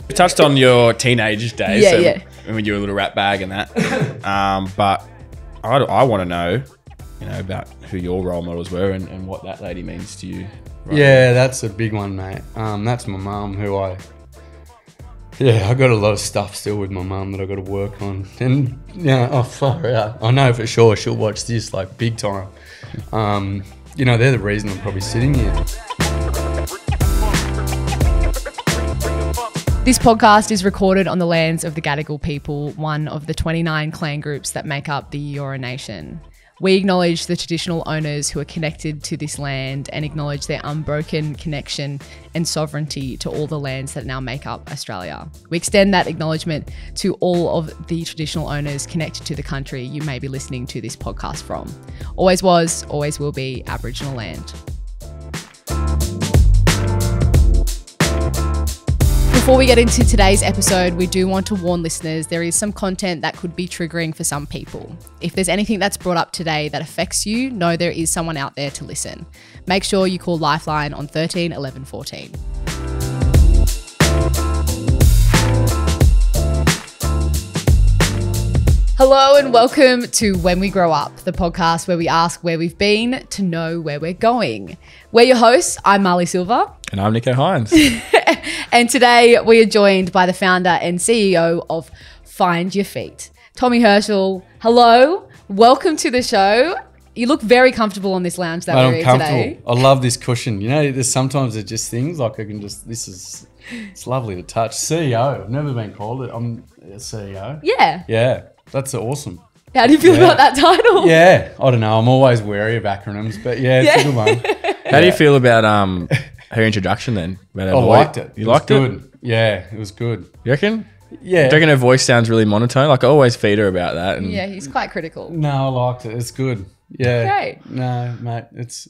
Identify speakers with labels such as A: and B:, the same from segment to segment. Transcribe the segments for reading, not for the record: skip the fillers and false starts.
A: We touched on your teenage days, when you were a little rat bag and that. But I want to know, about who your role models were and what that lady means to you. Right?
B: Yeah, that's a big one, mate. That's my mum, I got a lot of stuff still with my mum that I got to work on. And far out. I know for sure she'll watch this like big time. They're the reason I'm probably sitting here.
C: This podcast is recorded on the lands of the Gadigal people, one of the 29 clan groups that make up the Eora Nation. We acknowledge the traditional owners who are connected to this land and acknowledge their unbroken connection and sovereignty to all the lands that now make up Australia. We extend that acknowledgement to all of the traditional owners connected to the country you may be listening to this podcast from. Always was, always will be Aboriginal land. Before we get into today's episode, we do want to warn listeners there is some content that could be triggering for some people. If there's anything that's brought up today that affects you, know there is someone out there to listen. Make sure you call Lifeline on 13 11 14. Hello and welcome to When We Grow Up, the podcast where we ask where we've been to know where we're going. We're your hosts. I'm Marlee Silva.
A: And I'm Nicho Hynes.
C: And today we are joined by the founder and CEO of Find Your Feet, Tommy Hershel. Hello, welcome to the show. You look very comfortable on this lounge that we're in today.
B: I love this cushion. There's sometimes it's just things like it's lovely to touch. CEO, I've never been called it. I'm a CEO.
C: Yeah.
B: Yeah, that's awesome.
C: How do you feel about that title?
B: Yeah, I don't know. I'm always wary of acronyms, but it's a good one.
A: How do you feel about her introduction then?
B: I liked it.
A: You liked it?
B: Yeah, it was good.
A: You reckon?
B: Yeah.
A: Do you reckon her voice sounds really monotone? Like I always feed her about that. And
C: yeah, he's quite critical.
B: No, I liked it. It's good. Yeah.
C: Great.
B: No, mate.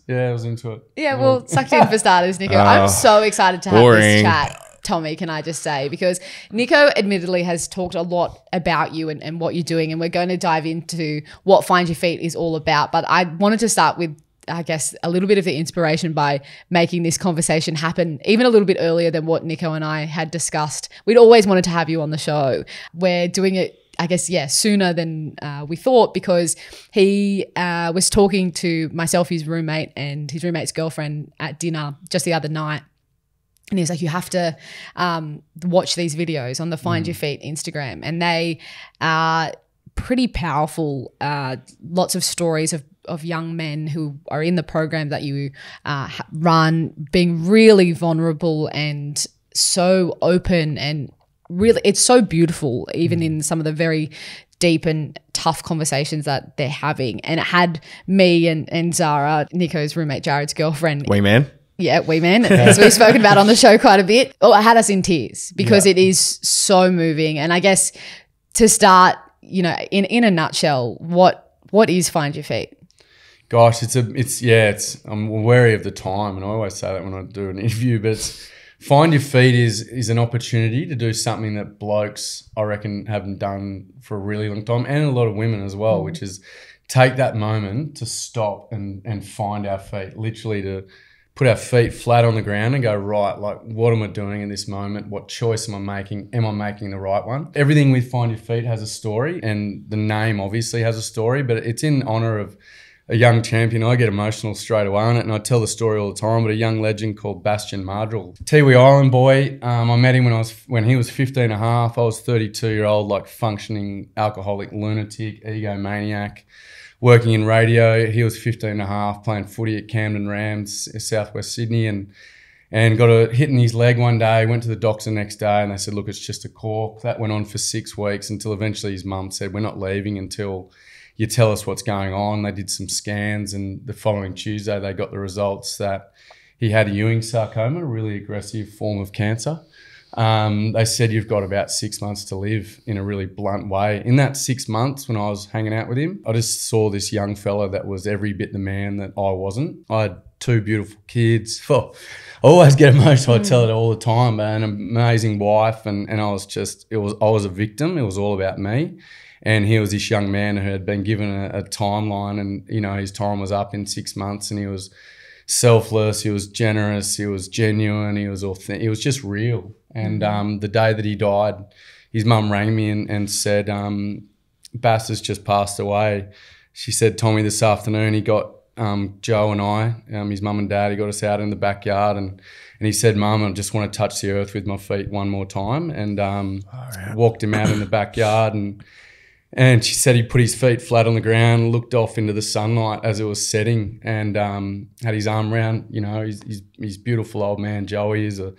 B: I was into it.
C: Yeah, well, sucked in for starters, Nicho. I'm so excited to have this chat. Tommy, can I just say, because Nicho admittedly has talked a lot about you and what you're doing, and we're going to dive into what Find Your Feet is all about. But I wanted to start with, I guess, a little bit of the inspiration by making this conversation happen even a little bit earlier than what Nicho and I had discussed. We'd always wanted to have you on the show. We're doing it, I guess, sooner than we thought, because he was talking to myself, his roommate, and his roommate's girlfriend at dinner just the other night. And he was like, you have to watch these videos on the Find Your Feet Instagram. And they are pretty powerful, lots of stories of young men who are in the program that you run, being really vulnerable and so open, and really it's so beautiful, even in some of the very deep and tough conversations that they're having. And it had me and Zara, Nicho's roommate, Jared's girlfriend.
A: Wee man.
C: Yeah, wee man, as we've spoken about on the show quite a bit. Oh, it had us in tears because it is so moving. And I guess to start, in a nutshell, what is Find Your Feet?
B: Gosh, I'm wary of the time, and I always say that when I do an interview, but Find Your Feet is an opportunity to do something that blokes, I reckon, haven't done for a really long time, and a lot of women as well, which is take that moment to stop and find our feet, literally to put our feet flat on the ground and go, right, like, what am I doing in this moment? What choice am I making? Am I making the right one? Everything with Find Your Feet has a story, and the name obviously has a story, but it's in honour of a young champion. I get emotional straight away on it, and I tell the story all the time, but a young legend called Bastion Marlee. Tiwi Island boy. I met him when he was 15 and a half. I was 32-year-old, like functioning alcoholic lunatic, egomaniac, working in radio. He was 15 and a half, playing footy at Camden Rams, Southwest Sydney, and got a hit in his leg one day. Went to the doctor the next day, and they said, look, it's just a cork. That went on for 6 weeks until eventually his mum said, we're not leaving until you tell us what's going on. They did some scans, and the following Tuesday they got the results that he had a Ewing sarcoma, a really aggressive form of cancer. They said you've got about 6 months to live, in a really blunt way. In that 6 months when I was hanging out with him, I just saw this young fella that was every bit the man that I wasn't. I had 2 beautiful kids. I always get emotional. I tell it all the time, but an amazing wife, and I was a victim. It was all about me. And he was this young man who had been given a timeline, and his time was up in 6 months, and he was selfless, he was generous, he was genuine, he was authentic, he was just real. And the day that he died, his mum rang me and said, Bass has just passed away. She said, Tommy, this afternoon he got Joe and I, his mum and dad, he got us out in the backyard and he said, Mum, I just want to touch the earth with my feet one more time. And walked him out in the backyard and she said he put his feet flat on the ground, looked off into the sunlight as it was setting and had his arm around, you know, his beautiful old man, Joey, is a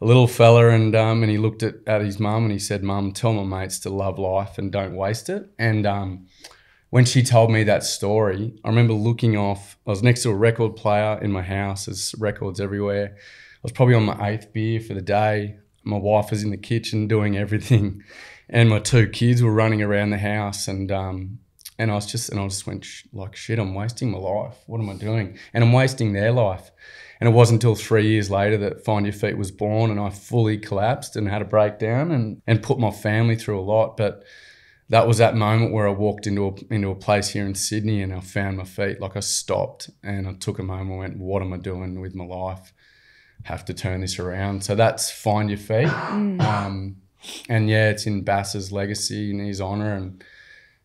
B: little fella and he looked at his mum and he said, Mum, tell my mates to love life and don't waste it. And when she told me that story, I remember looking off. I was next to a record player in my house. There's records everywhere. I was probably on my 8th beer for the day. My wife was in the kitchen doing everything, and my 2 kids were running around the house. And I just went like, shit, I'm wasting my life. What am I doing? And I'm wasting their life. And it wasn't until 3 years later that Find Your Feet was born, and I fully collapsed and had a breakdown and put my family through a lot. But that was that moment where I walked into a place here in Sydney and I found my feet. Like I stopped and I took a moment and went, what am I doing with my life? Have to turn this around. So that's Find Your Feet. And yeah, it's in Bass's legacy and his honour and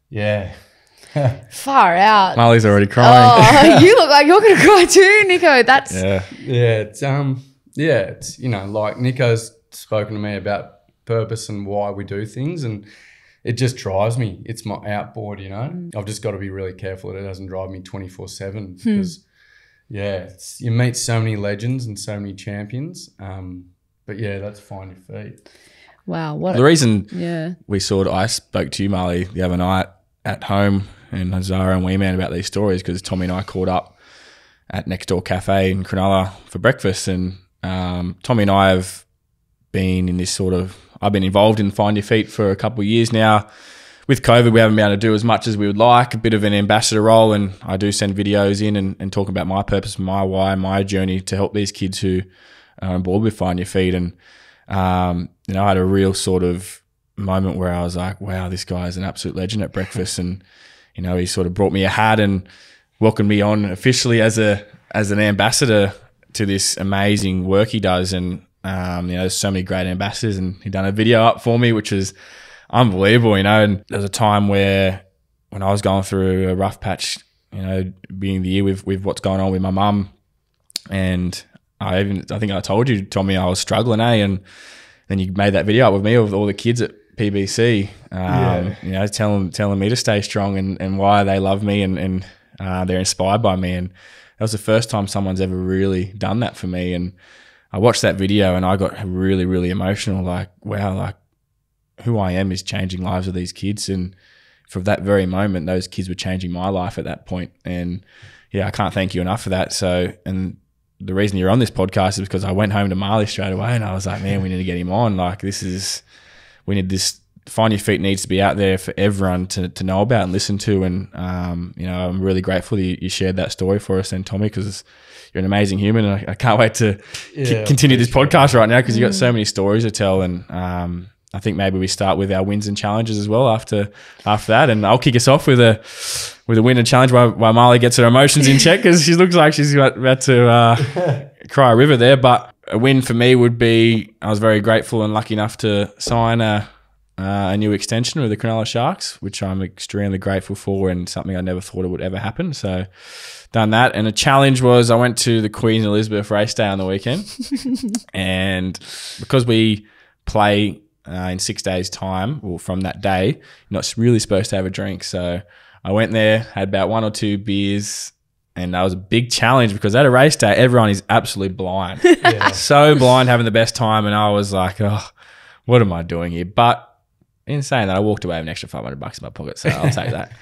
B: yeah.
C: Far out.
A: Marlee's already crying.
C: Oh, you look like you're going to cry too, Nicho. That's
B: it's you know, like Nicho's spoken to me about purpose and why we do things and it just drives me. It's my outboard, you know. I've just got to be really careful that it doesn't drive me 24/7 because, you meet so many legends and so many champions. But yeah, that's Find Your Feet.
C: Wow.
A: The reason I spoke to you, Marlee, the other night at home and Zara and Wee Man about these stories because Tommy and I caught up at Next Door Cafe in Cronulla for breakfast and Tommy and I have been in this sort of I've been involved in Find Your Feet for a couple of years now. With COVID, we haven't been able to do as much as we would like, a bit of an ambassador role, and I do send videos in and talk about my purpose, my why, my journey to help these kids who are on board with Find Your Feet. And, you know, I had a real sort of moment where I was like, wow, this guy is an absolute legend at breakfast. And, you know, he sort of brought me a hat and welcomed me on officially as an ambassador to this amazing work he does. And, you know, there's so many great ambassadors and he done a video up for me, which is unbelievable, you know. And there was a time where when I was going through a rough patch, you know, being the year with what's going on with my mum. And I think I told you, Tommy, I was struggling, and then you made that video up with me of all the kids at PBC, you know, telling me to stay strong and why they love me and they're inspired by me. And that was the first time someone's ever really done that for me. And I watched that video and I got really, really emotional. Like, wow, like who I am is changing lives of these kids. And for that very moment, those kids were changing my life at that point. And yeah, I can't thank you enough for that. So, and the reason you're on this podcast is because I went home to Marlee straight away and I was like, man, we need to get him on. Like we need this, Find Your Feet needs to be out there for everyone to know about and listen to. And, you know, I'm really grateful that you shared that story for us and Tommy, because you're an amazing human. And I can't wait to continue this podcast right now because you've got so many stories to tell. And I think maybe we start with our wins and challenges as well after that. And I'll kick us off with a win and challenge while Marlee gets her emotions in check, because she looks like she's about to cry a river there. But a win for me would be, I was very grateful and lucky enough to sign a new extension with the Cronulla Sharks, which I'm extremely grateful for and something I never thought it would ever happen. So done that. And a challenge was I went to the Queen Elizabeth race day on the weekend. And because we play in 6 days' time, well, from that day, you're not really supposed to have a drink. So I went there, had about 1 or 2 beers, and that was a big challenge because at a race day, everyone is absolutely blind. So blind, having the best time. And I was like, oh, what am I doing here? But in saying that, I walked away with an extra $500 in my pocket, so I'll take that.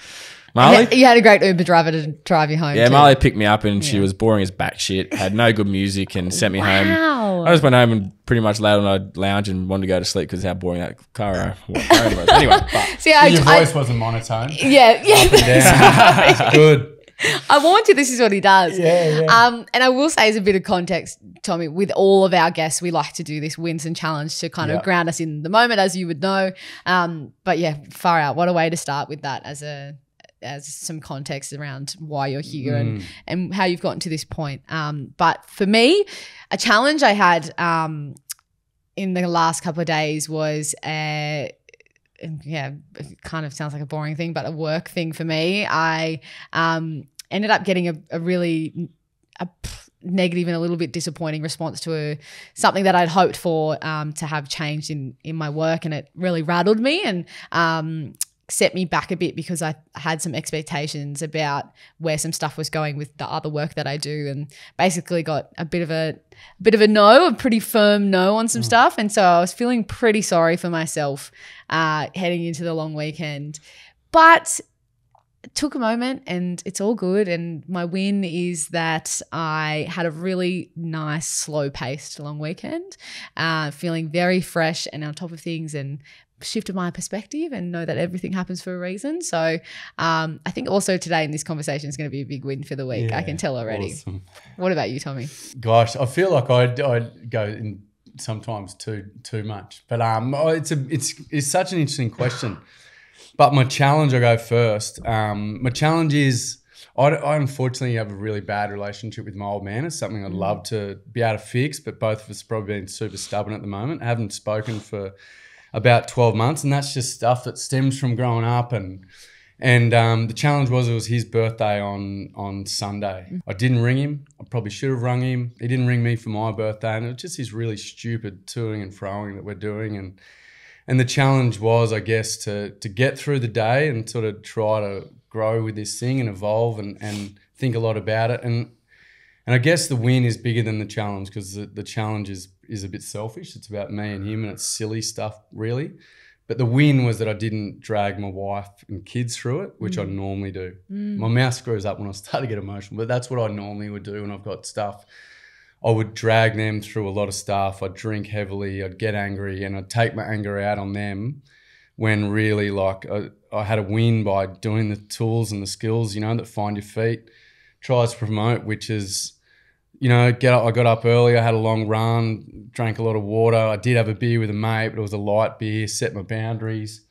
A: Marlee?
C: You had a great Uber driver to drive you home.
A: Yeah, too. Marlee picked me up and she was boring as batshit, had no good music and sent me home. I just went home and pretty much laid on a lounge and wanted to go to sleep because how boring that car was. Anyway,
C: see,
B: your voice wasn't monotone.
C: Yeah.
B: Up and down. Good.
C: I warned you this is what he does.
B: Yeah.
C: And I will say, as a bit of context, Tommy, with all of our guests, we like to do this wins and challenge to kind of ground us in the moment, as you would know. But yeah, far out. What a way to start with that as some context around why you're here and how you've gotten to this point. But for me, a challenge I had in the last couple of days was it kind of sounds like a boring thing, but a work thing for me. I ended up getting a really negative and a little bit disappointing response to something that I'd hoped for to have changed in my work, and it really rattled me and set me back a bit because I had some expectations about where some stuff was going with the other work that I do, and basically got a bit of a no, a pretty firm no on some stuff. And so I was feeling pretty sorry for myself heading into the long weekend, but it took a moment and it's all good. And my win is that I had a really nice, slow-paced long weekend, feeling very fresh and on top of things, and shifted my perspective and know that everything happens for a reason. So I think also today in this conversation is going to be a big win for the week. I can tell already. Awesome. What about you, Tommy?
B: Gosh, I feel like I'd go in sometimes too much, but it's such an interesting question. But my challenge, I go first. My challenge is I unfortunately have a really bad relationship with my old man. It's something I'd love to be able to fix, but both of us probably been super stubborn at the moment. I haven't spoken for about 12 months, and that's just stuff that stems from growing up. And the challenge was, it was his birthday on Sunday. I didn't ring him. I probably should have rung him. He didn't ring me for my birthday, and it was just this really stupid toing and froing that we're doing. And the challenge was, I guess, to get through the day and sort of try to grow with this thing and evolve and think a lot about it. And I guess the win is bigger than the challenge, because the challenge is a bit selfish. It's about me and him, and it's silly stuff, really. But the win was that I didn't drag my wife and kids through it, which I normally do. My mouth screws up when I start to get emotional, but that's what I normally would do when I've got stuff. I would drag them through a lot of stuff. I'd drink heavily. I'd get angry, and I'd take my anger out on them, when really, like, I had a win by doing the tools and the skills, that Find Your Feet tries to promote, which is, I got up early, I had a long run, drank a lot of water. I did have a beer with a mate, but it was a light beer, set my boundaries.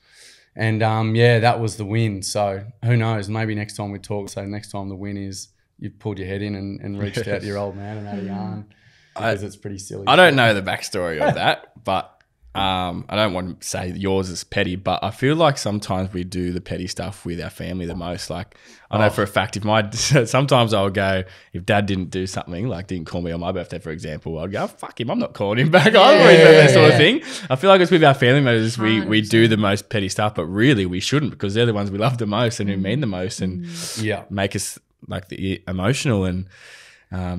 B: And that was the win. So who knows, maybe next time we talk, say next time the win is you've pulled your head in and reached out to your old man and had a yarn, because it's pretty silly.
A: I don't know the backstory of that, but I don't want to say yours is petty, but I feel like sometimes we do the petty stuff with our family the most. Like, I know for a fact, sometimes I'll go, if Dad didn't do something, like didn't call me on my birthday, for example, I'd go, fuck him, I'm not calling him back. I don't remember that sort of thing. I feel like it's with our family members, we do the most petty stuff, but really we shouldn't, because they're the ones we love the most and who mean the most, and make us like emotional and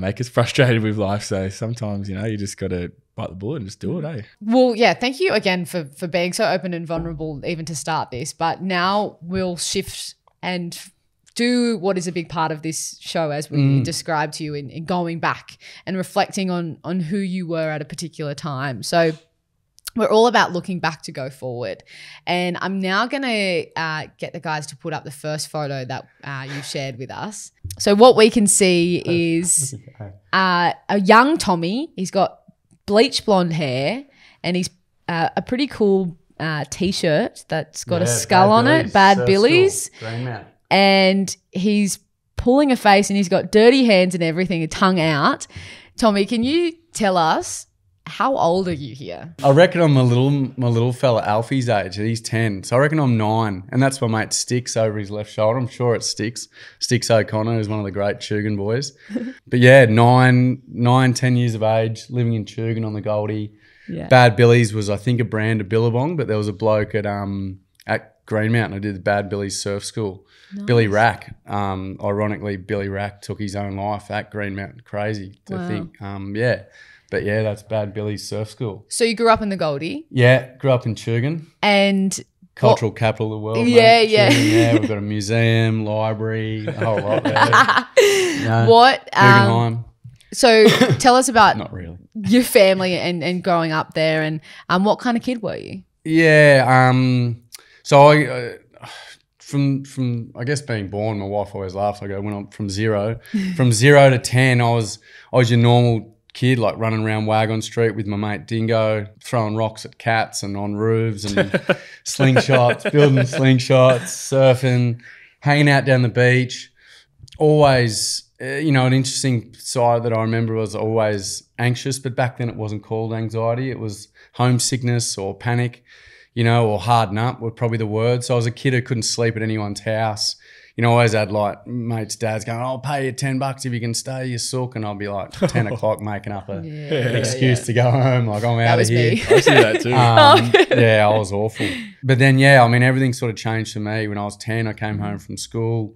A: make us frustrated with life. So sometimes, you just got to bite the bullet and just do it, eh?
C: Well, yeah, thank you again for being so open and vulnerable even to start this. But now we'll shift and do what is a big part of this show, as we described to you, in going back and reflecting on who you were at a particular time. So we're all about looking back to go forward. And I'm now going to get the guys to put up the first photo that you shared with us. So what we can see is a young Tommy. He's got bleach blonde hair, and he's a pretty cool T-shirt that's got a skull on it, Bad Billy's. And he's pulling a face, and he's got dirty hands and everything, a tongue out. Tommy, can you tell us, how old are you here?
B: I reckon I'm my little fella Alfie's age. He's 10. So I reckon I'm 9. And that's my mate Sticks over his left shoulder. I'm sure it's Sticks. Sticks O'Connor is one of the great Chugan boys. But yeah, 10 years of age, living in Chugan on the Goldie. Yeah. Bad Billy's was, I think, a brand of Billabong, but there was a bloke at Green Mountain. I did the Bad Billy's surf school. Nice. Billy Rack. Ironically, Billy Rack took his own life at Green Mountain. Crazy to think. But yeah, that's Bad Billy's surf school.
C: So you grew up in the Goldie?
B: Yeah, grew up in Chugan.
C: And
B: cultural capital of the world.
C: Yeah,
B: mate.
C: yeah.
B: Chugan, yeah, we've got a museum, library, a whole lot there.
C: What?
B: Guggenheim.
C: So tell us about
B: not really
C: your family and growing up there, and what kind of kid were you?
B: Yeah, so I from I guess being born, my wife always laughs. I went on from 0 to 10. I was your normal kid, like running around Wagon Street with my mate Dingo, throwing rocks at cats and on roofs and slingshots, building slingshots, surfing, hanging out down the beach. Always you know, an interesting side that I remember was always anxious, but back then it wasn't called anxiety. It was homesickness or panic, you know, or harden up were probably the words. So I was a kid who couldn't sleep at anyone's house. You know, I always had like mates' dads going, I'll pay you $10 if you can stay, you sook. And I'll be like 10 o'clock making up an excuse to go home. Like, I'm out of here.
A: I see that too.
B: Yeah, I was awful. But then, yeah, I mean, everything sort of changed for me. When I was 10, I came home from school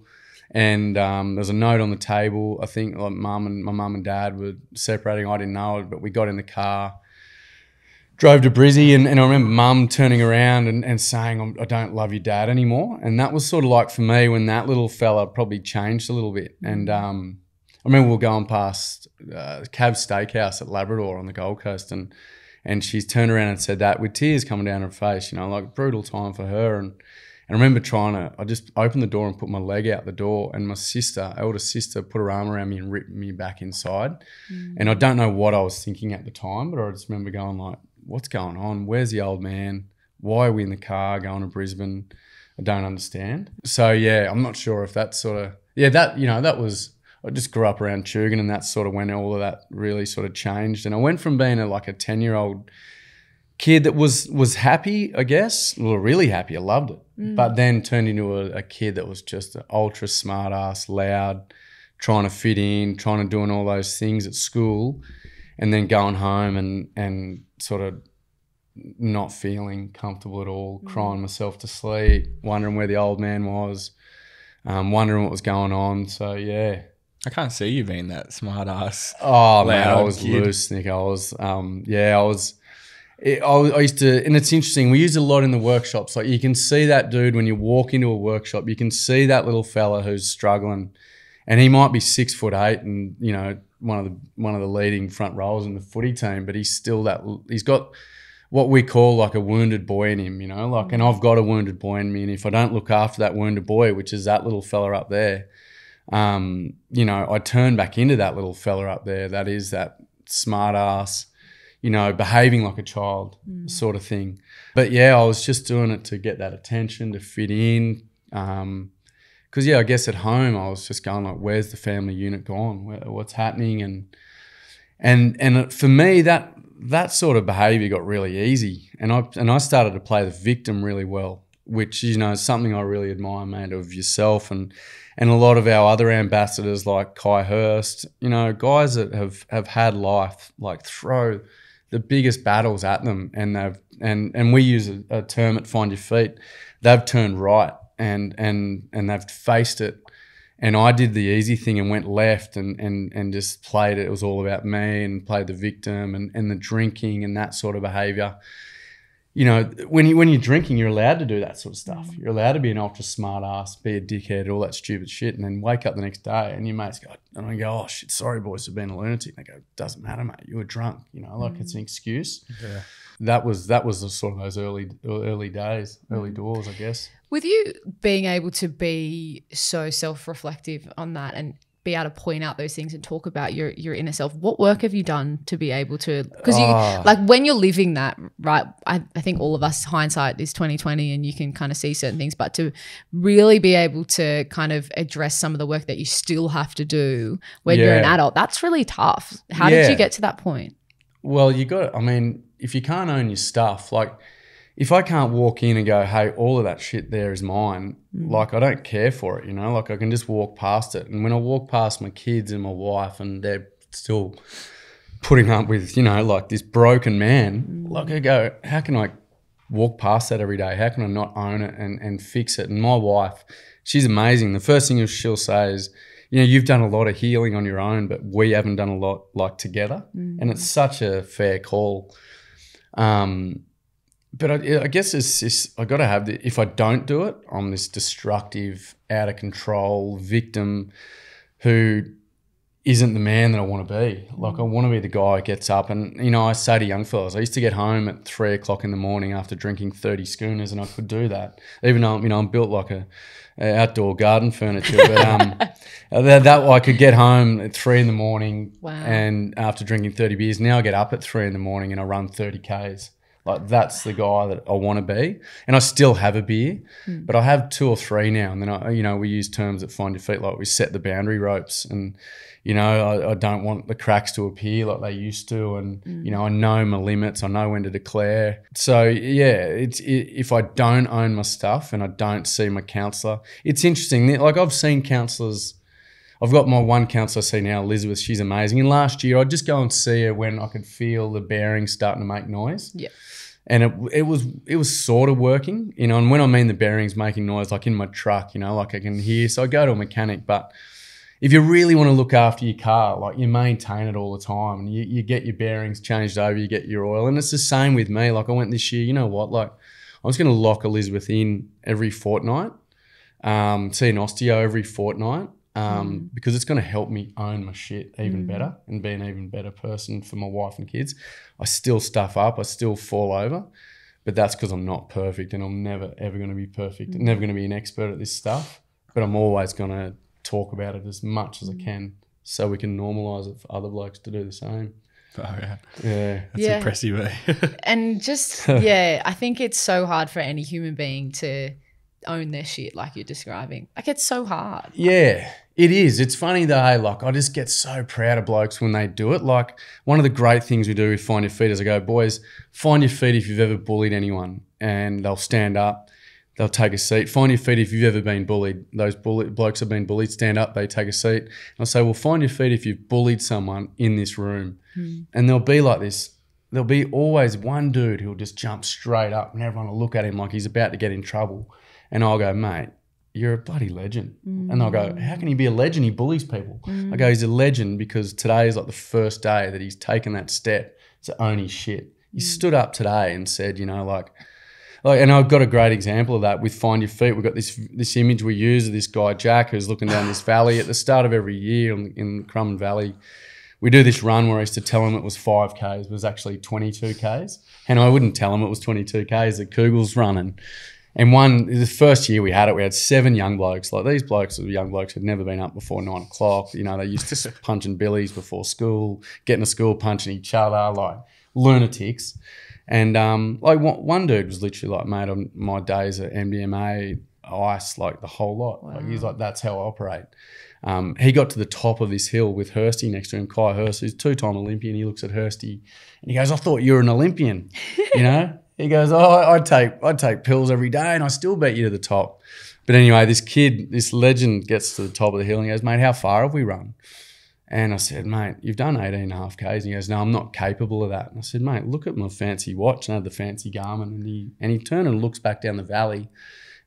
B: and there's a note on the table. I think like my mum and dad were separating. I didn't know it, but we got in the car, drove to Brizzy, and I remember mum turning around and saying, I don't love your dad anymore. And that was sort of like for me when that little fella probably changed a little bit. And I remember we were going past Cav's Steakhouse at Labrador on the Gold Coast, and she's turned around and said that with tears coming down her face, you know, like brutal time for her. And I remember I just opened the door and put my leg out the door, and my elder sister, put her arm around me and ripped me back inside. And I don't know what I was thinking at the time, but I just remember going like, what's going on? Where's the old man? Why are we in the car going to Brisbane? I don't understand. So, yeah, I'm not sure if that sort of, that was, I just grew up around Tugun, and that's sort of when all of that really sort of changed. And I went from being a 10-year-old kid that was happy, I guess, well, really happy. I loved it. But then turned into a kid that was just an ultra smart ass, loud, trying to fit in, trying to doing all those things at school, and then going home and sort of not feeling comfortable at all, crying myself to sleep, wondering where the old man was, wondering what was going on. So, yeah.
A: I can't see you being that smart ass.
B: Oh, man, I was loose, Nick. I used to, and it's interesting, we use it a lot in the workshops. Like you can see that dude when you walk into a workshop, you can see that little fella who's struggling, and he might be 6'8" and, you know, one of the leading front rowers in the footy team, but he's got what we call like a wounded boy in him, you know, like, and I've got a wounded boy in me. And if I don't look after that wounded boy, which is that little fella up there, you know, I turn back into that little fella up there. That is that smart ass, you know, behaving like a child sort of thing. But yeah, I was just doing it to get that attention, to fit in. Because, yeah, I guess at home I was just going like, where's the family unit gone? What's happening? And for me, that sort of behaviour got really easy. And I started to play the victim really well, which, you know, is something I really admire, mate, of yourself and a lot of our other ambassadors like Kai Hurst, you know, guys that have had life like throw the biggest battles at them, and we use a term at Find Your Feet. They've turned right. And they've faced it, and I did the easy thing and went left and just played it. It was all about me and played the victim and the drinking and that sort of behaviour. You know, when you're drinking, you're allowed to do that sort of stuff. You're allowed to be an ultra smart ass, be a dickhead, all that stupid shit, and then wake up the next day and your mates go, and I go, oh shit, sorry boys for being a lunatic. And they go, doesn't matter, mate. You were drunk. You know, like it's an excuse. Yeah. That was the sort of those early days, early doors, I guess.
C: With you being able to be so self-reflective on that and be able to point out those things and talk about your inner self, what work have you done to be able to, because you like when you're living that, right, I think all of us, hindsight is 20/20 and you can kind of see certain things, but to really be able to kind of address some of the work that you still have to do when you're an adult, that's really tough. How did you get to that point?
B: Well, if you can't own your stuff, like if I can't walk in and go, hey, all of that shit there is mine, like I don't care for it, you know, like I can just walk past it. And when I walk past my kids and my wife and they're still putting up with, you know, like this broken man, like I go, how can I walk past that every day? How can I not own it and fix it? And my wife, she's amazing. The first thing she'll say is, you know, you've done a lot of healing on your own, but we haven't done a lot like together. And it's such a fair call. But I guess I got to have if I don't do it, I'm this destructive, out of control victim who isn't the man that I want to be. Like I want to be the guy who gets up and, you know, I say to young fellas, I used to get home at 3 o'clock in the morning after drinking 30 schooners, and I could do that, even though, you know, I'm built like a outdoor garden furniture. But that I could get home at 3 in the morning and after drinking 30 beers. Now I get up at 3 in the morning and I run 30 Ks. Like that's the guy that I want to be. And I still have a beer, but I have 2 or 3 now. And then we use terms that Find Your Feet, like we set the boundary ropes, and I don't want the cracks to appear like they used to. And, I know my limits. I know when to declare. So, yeah, if I don't own my stuff and I don't see my counsellor, it's interesting. Like I've seen counsellors. I've got my one counsellor I see now, Elizabeth. She's amazing. And last year, I'd just go and see her when I could feel the bearings starting to make noise.
C: Yeah.
B: And it was sort of working, and when I mean the bearings making noise, like in my truck, like I can hear. So I go to a mechanic, but if you really want to look after your car, like you maintain it all the time, and you get your bearings changed over, you get your oil. And it's the same with me. Like I went this year, you know what, like I was going to lock Elizabeth in every fortnight, see an osteo every fortnight. Because it's going to help me own my shit even better and be an even better person for my wife and kids. I still stuff up. I still fall over, but that's because I'm not perfect, and I'm never, ever going to be perfect. I'm never going to be an expert at this stuff, but I'm always going to talk about it as much as I can so we can normalise it for other blokes to do the same.
A: Oh, yeah.
B: Yeah.
A: That's impressive, eh?
C: And just, I think it's so hard for any human being to own their shit like you're describing. Like it's so hard.
B: Yeah, it is. It's funny though, hey, like I just get so proud of blokes when they do it. Like one of the great things we do with Find Your Feet is I go, boys, find your feet if you've ever bullied anyone, and they'll stand up, they'll take a seat. Find your feet if you've ever been bullied. Those blokes have been bullied, stand up, they take a seat. And I'll say, well, find your feet if you've bullied someone in this room. And they'll be like this. There'll be always one dude who'll just jump straight up and everyone will look at him like he's about to get in trouble. And I'll go, mate, you're a bloody legend. And they'll go, how can he be a legend? He bullies people. I go, he's a legend because today is like the first day that he's taken that step to own his shit. He stood up today and said, like, and I've got a great example of that with Find Your Feet. We've got this image we use of this guy, Jack, who's looking down this valley at the start of every year in Crumman Valley. We do this run where I used to tell him it was 5Ks, it was actually 22Ks. And I wouldn't tell him it was 22Ks, the Kugel's running. And the first year we had 7 young blokes. Like these blokes were young blokes who'd never been up before 9 o'clock. They used to punching billies before school, getting to school, punching each other, like lunatics. And one dude was literally like, mate, on my days at MDMA, ice, like the whole lot. Wow. Like he's like, that's how I operate. He got to the top of this hill with Hursty next to him, Kai Hurst, who's 2-time Olympian. He looks at Hursty and he goes, I thought you were an Olympian, He goes, I take pills every day and I still beat you to the top. But anyway, this legend gets to the top of the hill and he goes, mate, how far have we run? And I said, mate, you've done 18.5 Ks. And he goes, no, I'm not capable of that. And I said, mate, look at my fancy watch. And I had the fancy Garmin. And he turned and looks back down the valley.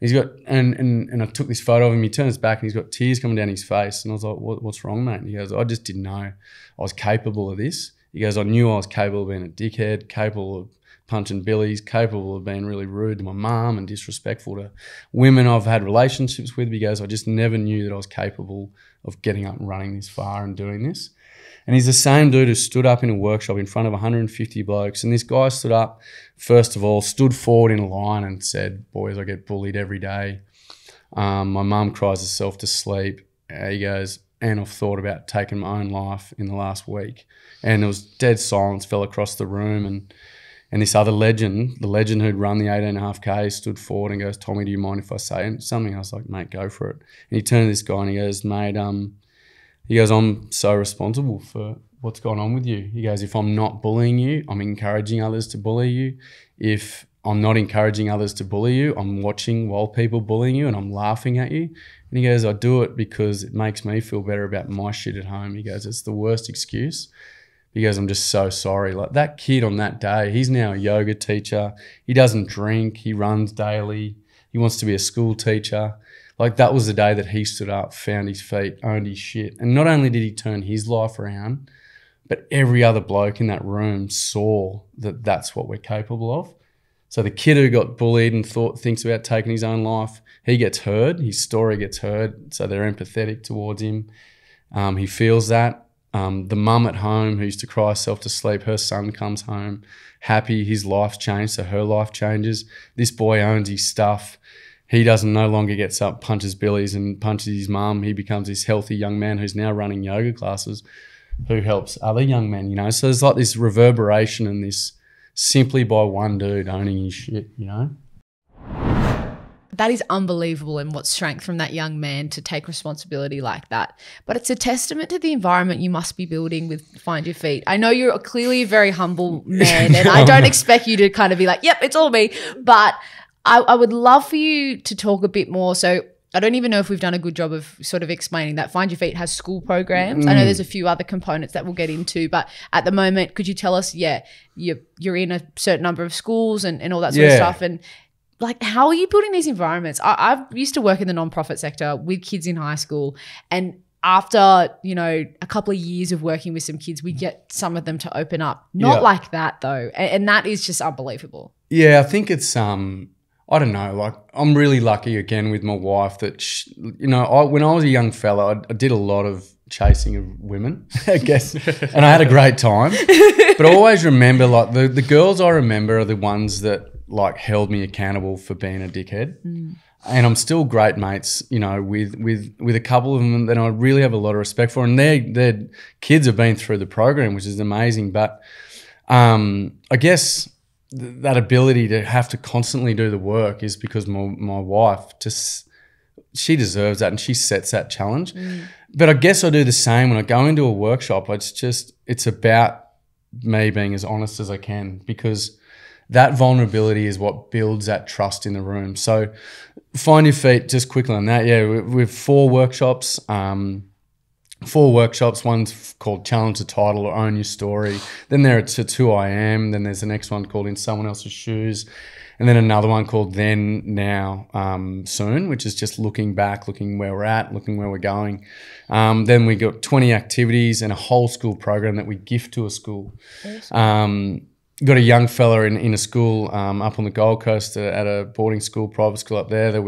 B: He's got, and I took this photo of him. He turns back and he's got tears coming down his face. And I was like, what's wrong, mate? And he goes, I just didn't know I was capable of this. He goes, I knew I was capable of being a dickhead, capable of punching billies, capable of being really rude to my mum and disrespectful to women I've had relationships with. He goes, I just never knew that I was capable of getting up and running this far and doing this. And he's the same dude who stood up in a workshop in front of 150 blokes. And this guy stood up, first of all, stood forward in a line and said, boys, I get bullied every day. My mum cries herself to sleep. He goes, and I've thought about taking my own life in the last week. And there was dead silence, fell across the room. And this other legend, the legend who'd run the 18.5K, stood forward and goes, Tommy, do you mind if I say something? I was like, mate, go for it. And he turned to this guy and he goes, mate, I'm so responsible for what's going on with you. He goes, if I'm not bullying you, I'm encouraging others to bully you. If I'm not encouraging others to bully you, I'm watching while people bullying you and I'm laughing at you. And he goes, I do it because it makes me feel better about my shit at home. He goes, it's the worst excuse. He goes, I'm just so sorry. Like that kid on that day, he's now a yoga teacher. He doesn't drink. He runs daily. He wants to be a school teacher. Like that was the day that he stood up, found his feet, owned his shit. And not only did he turn his life around, but every other bloke in that room saw that that's what we're capable of. So the kid who got bullied and thinks about taking his own life, he gets heard. His story gets heard. So they're empathetic towards him. He feels that. The mum at home who used to cry herself to sleep, her son comes home happy, his life's changed, so her life changes. This boy owns his stuff. He no longer gets up, punches billies and punches his mum. He becomes this healthy young man who's now running yoga classes, who helps other young men, So there's like this reverberation and this simply by one dude owning his shit, you know?
C: That is unbelievable, and what strength from that young man to take responsibility like that. But it's a testament to the environment you must be building with Find Your Feet. I know you're clearly a very humble man, and I don't expect you to kind of be like, yep, it's all me. But I would love for you to talk a bit more. So I don't even know if we've done a good job of sort of explaining that Find Your Feet has school programs. I know there's a few other components that we'll get into, but at the moment, could you tell us, you're in a certain number of schools and all that sort of stuff, and like, how are you building these environments? I've used to work in the nonprofit sector with kids in high school, and after, you know, a couple of years of working with some kids, we get some of them to open up. Not like that though, and that is just unbelievable. Yeah,
B: I think it's I don't know, like I'm really lucky again with my wife that you know, when I was a young fella, I did a lot of chasing of women, I guess, and I had a great time. But I always remember, like the girls I remember are the ones that like held me accountable for being a dickhead. And I'm still great mates, you know, with a couple of them that I really have a lot of respect for, and their kids have been through the program, which is amazing. But I guess that ability to have to constantly do the work is because my wife she deserves that, and she sets that challenge. But I guess I do the same when I go into a workshop. It's about me being as honest as I can, because that vulnerability is what builds that trust in the room. So Find Your Feet, just quickly on that, we've 4 workshops. 4 workshops. One's called Challenge the Title or Own Your Story. Then there's Who I Am. Then there's the next one called In Someone Else's Shoes. And then another one called Then, Now, Soon, which is just looking back, looking where we're at, looking where we're going. Then we got 20 activities and a whole school program that we gift to a school. Awesome. Got a young fella in a school up on the Gold Coast at a boarding school, private school up there that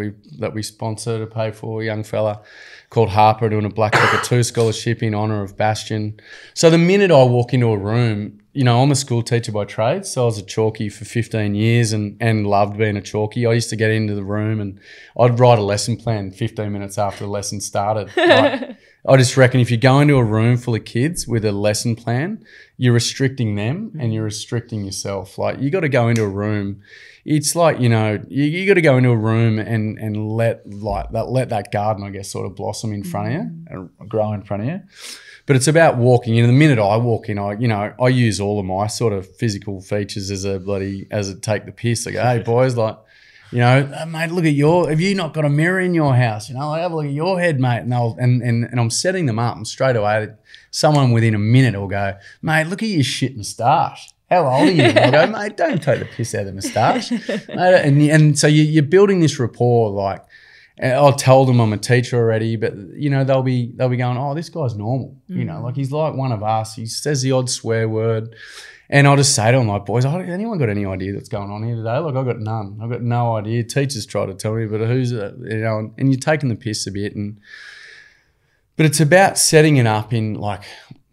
B: we sponsor to pay for, a young fella called Harper doing a Black Pepper 2 scholarship in honour of Bastion. So the minute I walk into a room, you know, I'm a school teacher by trade, so I was a chalky for 15 years and loved being a chalky. I used to get into the room and I'd write a lesson plan 15 minutes after the lesson started. Like, I just reckon if you go into a room full of kids with a lesson plan, you're restricting them and you're restricting yourself. Like, you got to go into a room. It's like, you know, you got to go into a room and let that garden, I guess, sort of blossom in front of you and grow in front of you. But it's about walking in. The minute I walk in, I use all of my sort of physical features as a take the piss. I go, hey boys, like, you know, mate, look at have you not got a mirror in your house? You know, like, have a look at your head, mate. And I'm setting them up, and straight away, someone within a minute will go, mate, look at your shit moustache. How old are you? And I'll go, mate, don't take the piss out of the moustache. And so you're building this rapport. Like, I'll tell them I'm a teacher already, but you know, they'll be going, oh, this guy's normal. You know, like, he's like one of us. He says the odd swear word. And I'll just say to them, like, boys, anyone got any idea what's going on here today? Like, I've got none. I've got no idea. Teachers try to tell me, but who's it? You know, and you're taking the piss a bit. But it's about setting it up in, like,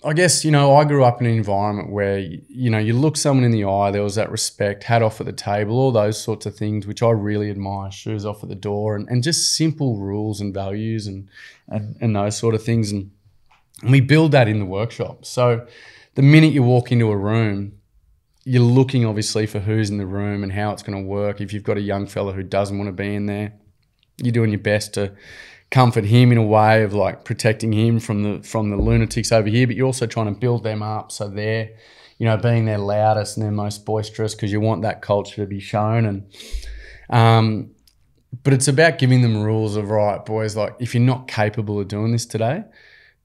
B: I guess, you know, I grew up in an environment where, you know, you look someone in the eye, there was that respect, hat off at the table, all those sorts of things, which I really admire, shoes off at the door, and just simple rules and values and those sort of things. And we build that in the workshop. So the minute you walk into a room, you're looking obviously for who's in the room and how it's going to work. If you've got a young fella who doesn't want to be in there, you're doing your best to comfort him in a way of like protecting him from the lunatics over here, but you're also trying to build them up so they're, you know, being their loudest and their most boisterous, because you want that culture to be shown. And but it's about giving them rules of, right, boys, like, if you're not capable of doing this today,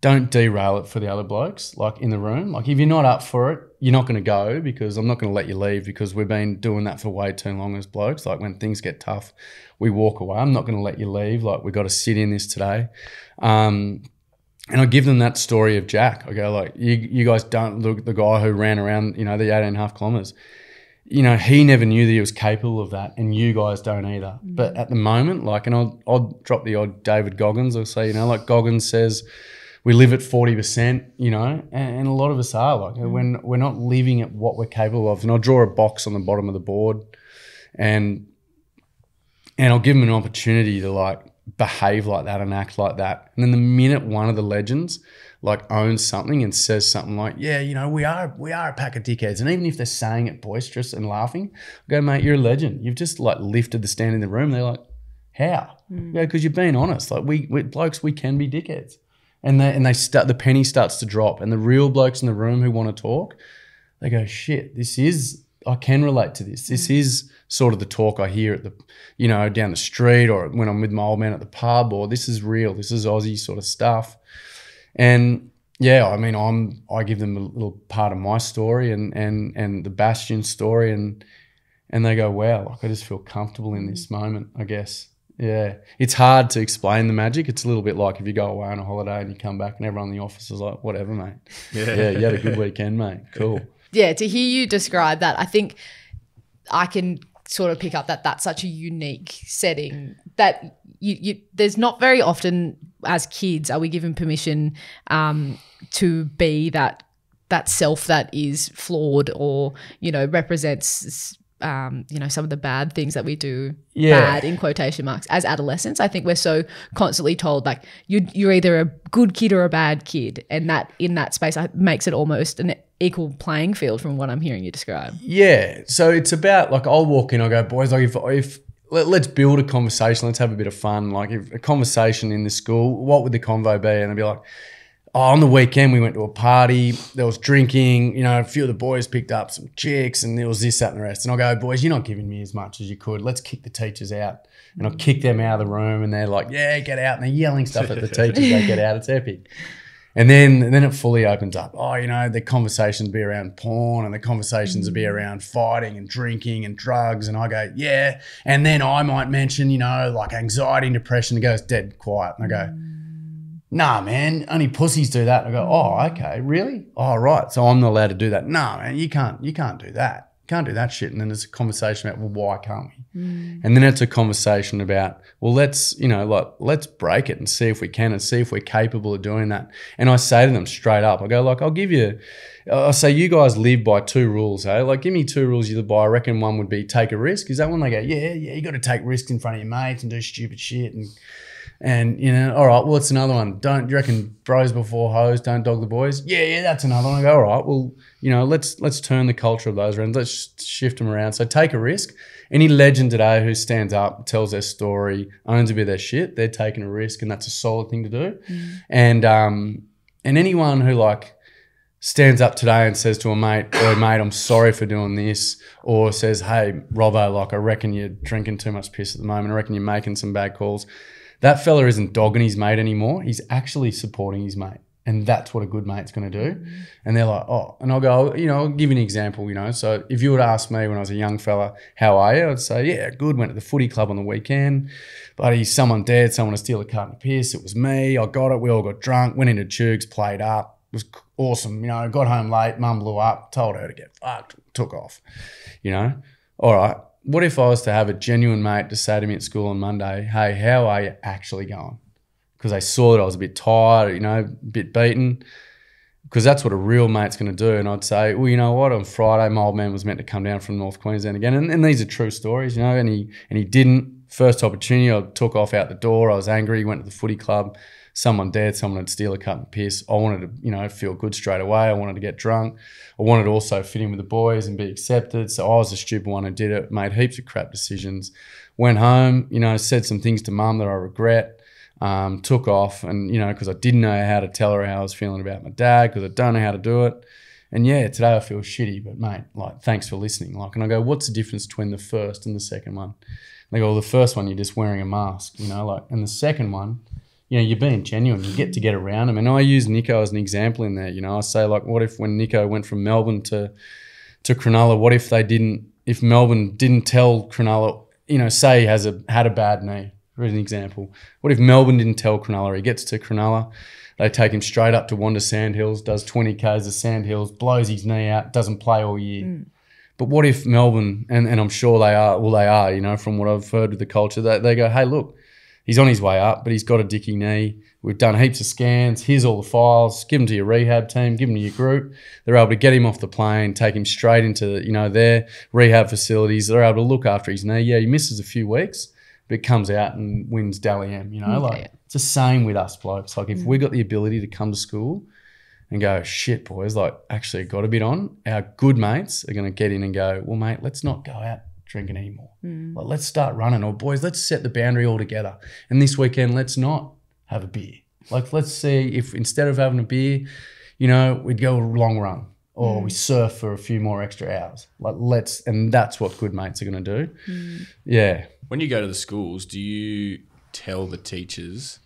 B: don't derail it for the other blokes, like, in the room. Like, if you're not up for it, you're not going to go, because I'm not going to let you leave, because we've been doing that for way too long as blokes. Like, when things get tough, we walk away. I'm not going to let you leave. Like, we've got to sit in this today. And I give them that story of Jack. I go, like, you guys don't look at the guy who ran around, you know, the 18.5 kilometres. You know, he never knew that he was capable of that, and you guys don't either. But at the moment, like, and I'll drop the odd David Goggins. I'll say, you know, like Goggins says, we live at 40%, you know, and a lot of us are, like, when we're not living at what we're capable of. And I'll draw a box on the bottom of the board, and I'll give them an opportunity to, like, behave like that and act like that. And then the minute one of the legends like owns something and says something like, yeah, you know, we are a pack of dickheads. And even if they're saying it boisterous and laughing, I go, mate, you're a legend. You've just like lifted the stand in the room. They're like, how? Yeah, because you've been honest. Like we blokes, we can be dickheads. And they start, the penny starts to drop, and the real blokes in the room who want to talk, they go, shit, I can relate to this. This is sort of the talk I hear at the, you know, down the street, or when I'm with my old man at the pub, or this is real. This is Aussie sort of stuff. And yeah, I mean, I give them a little part of my story and the Bastion story, and they go, wow, like I just feel comfortable in this moment, I guess. Yeah, it's hard to explain the magic. It's a little bit like if you go away on a holiday and you come back and everyone in the office is like, whatever, mate. Yeah, you had a good weekend, mate. Cool.
C: Yeah, to hear you describe that, I think I can sort of pick up that that's such a unique setting that you there's not very often as kids are we given permission to be that self that is flawed or, you know, represents you know, some of the bad things that we do, bad in quotation marks, as adolescents. I think we're so constantly told like you're either a good kid or a bad kid, and that in that space makes it almost an equal playing field from what I'm hearing you describe. Yeah,
B: so it's about like I'll walk in, I'll go, boys, like if let's build a conversation, let's have a bit of fun. Like if a conversation in the school, what would the convo be? And I'd be like, oh, on the weekend we went to a party, there was drinking, you know, a few of the boys picked up some chicks and there was this, that and the rest. And I'll go, boys, you're not giving me as much as you could. Let's kick the teachers out. And I'll kick them out of the room and they're like, yeah, get out. And they're yelling stuff at the teachers. They get out. It's epic. And then it fully opens up. Oh, you know, the conversations be around porn and the conversations would be around fighting and drinking and drugs. And I go, yeah. And then I might mention, you know, like anxiety and depression. It goes dead quiet. And I go, nah, man, only pussies do that. And I go, oh, okay, really? Oh, right. So I'm not allowed to do that. Nah, man, you can't do that. You can't do that shit. And then there's a conversation about, well, why can't we? And then it's a conversation about, well, let's break it and see if we can and see if we're capable of doing that. And I say to them straight up, I go, like, I'll say, you guys live by 2 rules, eh? Like, give me 2 rules you live by. I reckon one would be take a risk. Is that when they go, yeah, you got to take risks in front of your mates and do stupid shit and you know, all right, well, it's another one. Do you reckon bros before hoes, don't dog the boys? Yeah, that's another one. I go, all right, well, you know, let's turn the culture of those around. Let's shift them around. So take a risk. Any legend today who stands up, tells their story, owns a bit of their shit, they're taking a risk, and that's a solid thing to do. And anyone who like stands up today and says to a mate, oh, mate, I'm sorry for doing this, or says, hey, Robbo, like, I reckon you're drinking too much piss at the moment. I reckon you're making some bad calls. That fella isn't dogging his mate anymore. He's actually supporting his mate. And that's what a good mate's going to do. And they're like, oh, and I'll go, you know, I'll give you an example, you know. So if you would ask me when I was a young fella, how are you? I'd say, yeah, good. Went to the footy club on the weekend. Buddy, someone dared someone to steal a carton of piss. It was me. I got it. We all got drunk, went into Tubes, played up. It was awesome. You know, got home late. Mum blew up, told her to get fucked, took off, you know. All right. What if I was to have a genuine mate to say to me at school on Monday, hey, how are you actually going? Because they saw that I was a bit tired, you know, a bit beaten, because that's what a real mate's going to do. And I'd say, well, you know what, on Friday, my old man was meant to come down from North Queensland again. And these are true stories, you know, and he didn't. First opportunity, I took off out the door. I was angry, went to the footy club. Someone dared someone to steal a cup and piss. I wanted to, you know, feel good straight away. I wanted to get drunk. I wanted to also fit in with the boys and be accepted. So I was the stupid one who did it, made heaps of crap decisions. Went home, you know, said some things to mum that I regret. Took off, and, you know, because I didn't know how to tell her how I was feeling about my dad, because I don't know how to do it. And yeah, today I feel shitty, but mate, like, thanks for listening. Like, and I go, what's the difference between the first and the second one? They go, well, the first one, you're just wearing a mask, you know, like, and the second one, you know, you're being genuine. You get to get around them. And I use Nicho as an example in there. You know, I say, like, what if when Nicho went from Melbourne to Cronulla, what if if Melbourne didn't tell Cronulla, you know, say he had a bad knee, for an example. What if Melbourne didn't tell Cronulla? He gets to Cronulla, they take him straight up to Wanda Sandhills, does 20 Ks of Sandhills, blows his knee out, doesn't play all year. But what if Melbourne, and I'm sure they are, you know, from what I've heard with the culture, they go, hey, look, he's on his way up, but he's got a dicky knee. We've done heaps of scans. Here's all the files. Give them to your rehab team. Give them to your group. They're able to get him off the plane, take him straight into, you know, their rehab facilities. They're able to look after his knee. Yeah, he misses a few weeks, but comes out and wins Dally M, you know. Like, it's the same with us blokes. Like, if we got the ability to come to school and go, shit, boys, like actually it got a bit on. Our good mates are going to get in and go, well, mate, let's not go out drinking anymore. Like, let's start running. Or, boys, let's set the boundary all together. And this weekend, let's not have a beer. Like, let's see if instead of having a beer, you know, we'd go a long run or we surf for a few more extra hours. Like, and that's what good mates are going to do. Yeah.
A: When you go to the schools, do you tell the teachers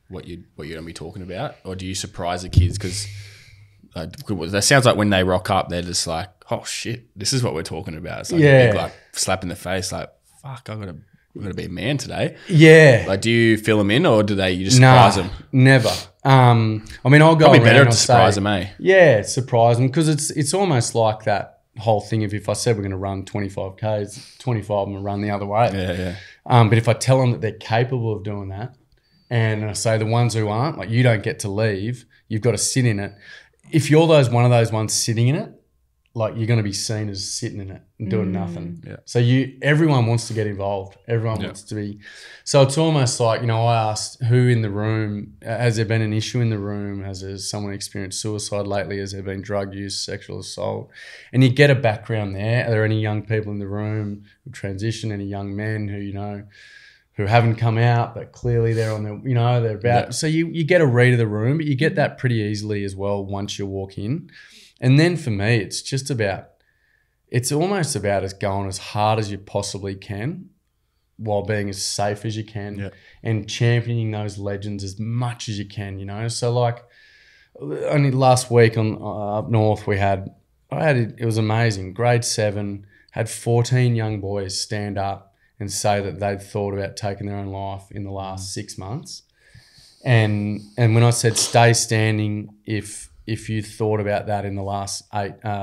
A: what you're going to be talking about, or do you surprise the kids? Because that sounds like when they rock up, they're just like, oh shit, this is what we're talking about. It's like a big like slap in the face, like, fuck, I'm gonna be a man today.
B: Yeah.
A: Like, do you fill them in, or do you just surprise them?
B: Never. I mean, I'll go
A: probably
B: around
A: better to
B: and
A: surprise
B: say,
A: them, eh?
B: Yeah, surprise them, because it's almost like that whole thing of, if I said we're going to run 25Ks, 25 of them will run the other way.
A: Yeah.
B: But if I tell them that they're capable of doing that, and I say the ones who aren't, like, you don't get to leave, you've got to sit in it. If you're one of those ones sitting in it, like, you're going to be seen as sitting in it and doing nothing.
A: Yeah.
B: So everyone wants to get involved. Everyone wants to be. So it's almost like, you know, I asked who in the room, has there been an issue in the room? Has someone experienced suicide lately? Has there been drug use, sexual assault? And you get a background there. Are there any young people in the room who transition, any young men who, you know, who haven't come out, but clearly they're on the, you know, they're about. Yeah. So you get a read of the room, but you get that pretty easily as well once you walk in. And then for me, it's almost about as going as hard as you possibly can while being as safe as you can and championing those legends as much as you can, you know. So like only last week up north it was amazing. Grade 7, had 14 young boys stand up and say that they'd thought about taking their own life in the last 6 months. And when I said stay standing if you thought about that in the last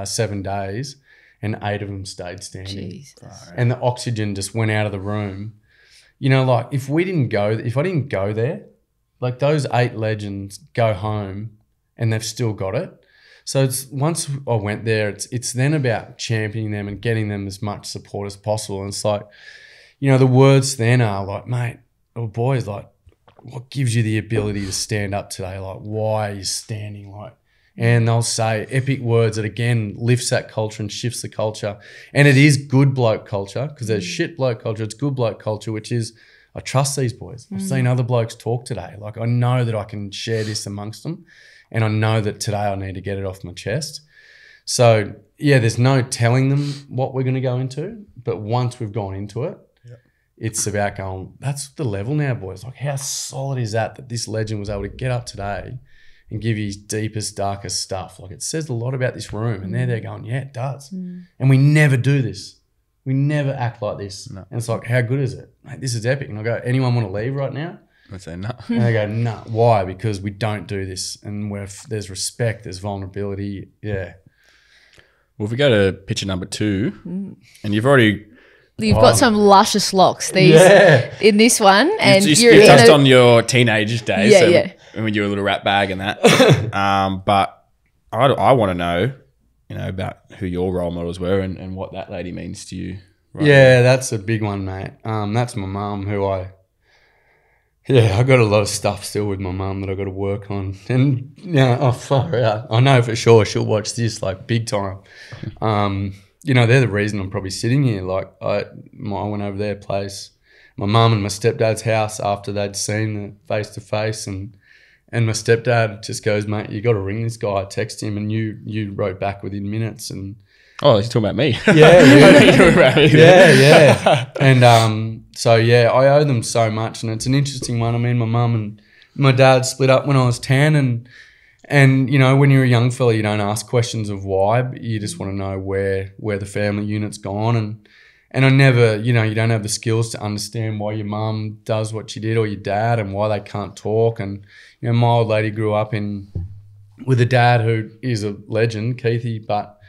B: 7 days, and 8 of them stayed standing. And the oxygen just went out of the room. You know, like, if I didn't go there, like, those 8 legends go home and they've still got it. So it's, once I went there, it's then about championing them and getting them as much support as possible. And it's like, you know, the words then are like, mate, or boys, like, what gives you the ability to stand up today? Like, why are you standing? Like, and they'll say epic words that, again, lifts that culture and shifts the culture. And it is good bloke culture, because there's shit bloke culture. It's good bloke culture, which is, I trust these boys. I've seen other blokes talk today. Like, I know that I can share this amongst them, and I know that today I need to get it off my chest. So, yeah, there's no telling them what we're going to go into, but once we've gone into it, it's about going, that's the level now, boys. Like, how solid is that this legend was able to get up today and give you his deepest, darkest stuff? Like, it says a lot about this room. And they're going, yeah, it does. And we never do this. We never act like this. No. And it's like, how good is it? Mate, this is epic. And I go, anyone want to leave right now?
A: I'd say no.
B: And they go, no. Why? Because we don't do this. And there's respect, there's vulnerability. Yeah.
A: Well, if we go to picture number 2, and you've
C: got some luscious locks in this one, and
A: you touched on your teenage days, when you were a little rat bag and that. But I want to know, you know, about who your role models were and what that lady means to you. Right
B: now. That's a big one, mate. That's my mum, who I got a lot of stuff still with my mum that I got to work on, and far out. I know for sure she'll watch this like big time. You know, they're the reason I'm probably sitting here. Like, I went over their place, my mum and my stepdad's house, after they'd seen the face-to-face, and my stepdad just goes, mate, you got to ring this guy. I text him, and you wrote back within minutes. And
A: oh, he's talking about me.
B: Yeah. And so, yeah, I owe them so much, and it's an interesting one. I mean, my mum and my dad split up when I was 10, and you know, when you're a young fella, you don't ask questions of why, but you just want to know where the family unit's gone. And I never, you know, you don't have the skills to understand why your mum does what she did, or your dad, and why they can't talk. And you know, my old lady grew up with a dad who is a legend, Keithy, but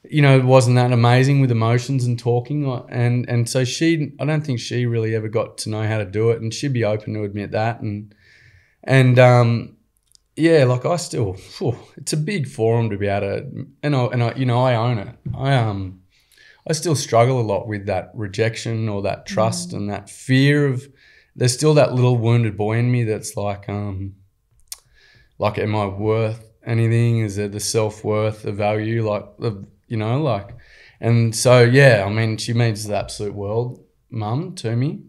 B: you know, wasn't that amazing with emotions and talking. And so I don't think she really ever got to know how to do it, and she'd be open to admit that. Yeah, like, I still, it's a big forum to be able to, and I, you know, I own it. I still struggle a lot with that rejection, or that trust, and that fear of, there's still that little wounded boy in me that's like, am I worth anything? Is it the self-worth, the value, like, you know, like, and so, yeah, I mean, she means the absolute world, mum, to me.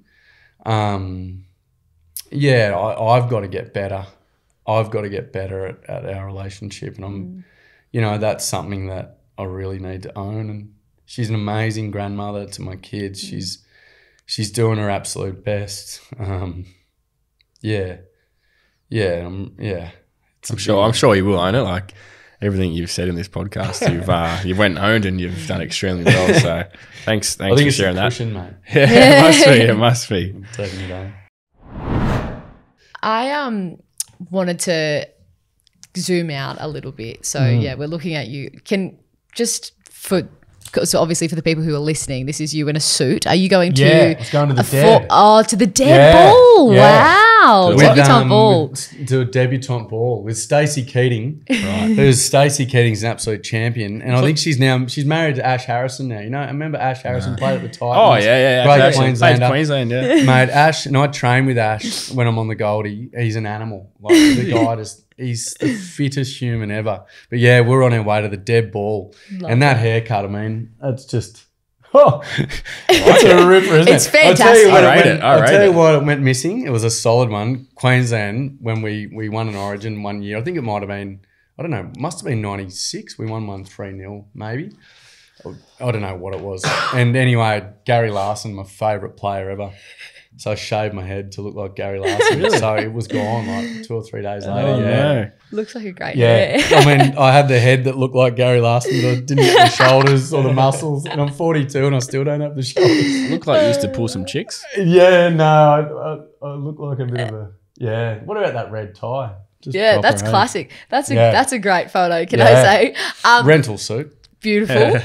B: Yeah, I've got to get better. I've got to get better at our relationship, and you know, that's something that I really need to own. And she's an amazing grandmother to my kids. She's doing her absolute best. Yeah.
A: I'm sure you will own it. Like everything you've said in this podcast, you've went and owned, and you've done extremely well. So thanks for sharing that.
B: Cushion, mate.
A: Yeah, it must be.
B: I'm taking it home.
C: I wanted to zoom out a little bit. So yeah, we're looking at you. So obviously for the people who are listening, this is you in a suit. Are you going to?
B: Yeah, it's going to the Deb.
C: To the Deb ball. Yeah. Wow. Debutante ball.
B: To a debutante ball with Stacey Keating. Right. Who's Stacey Keating's an absolute champion. And I think she's married to Ash Harrison now. You know, I remember Ash Harrison played at the Titans.
A: Oh, yeah.
B: Great Queenslander.
A: Queensland, yeah.
B: Mate, Ash, and I train with Ash when I'm on the Goldie. He's an animal. Like the guy he's the fittest human ever. But yeah, we're on our way to the Deb ball. And that haircut, I mean, that's just... Oh, it's a ripper, isn't it?
C: It's fantastic.
B: I'll tell you what it went missing. It was a solid one. Queensland, when we won an Origin one year, I think it might have been, I don't know, must have been 96. We won one 3-0 maybe. I don't know what it was. And anyway, Gary Larson, my favourite player ever. So I shaved my head to look like Gary Larson.
A: Really?
B: So it was gone like 2 or 3 days later.
A: Oh, no.
C: Looks like a great
B: hair. I mean, I had the head that looked like Gary Larson, but I didn't get the shoulders or the muscles. And I'm 42 and I still don't have the shoulders.
A: You look like you used to pull some chicks.
B: Yeah, no, I look like a bit of a, yeah. What about that red tie?
C: That's classic. That's a great photo, can I say?
B: Rental suit.
C: Beautiful.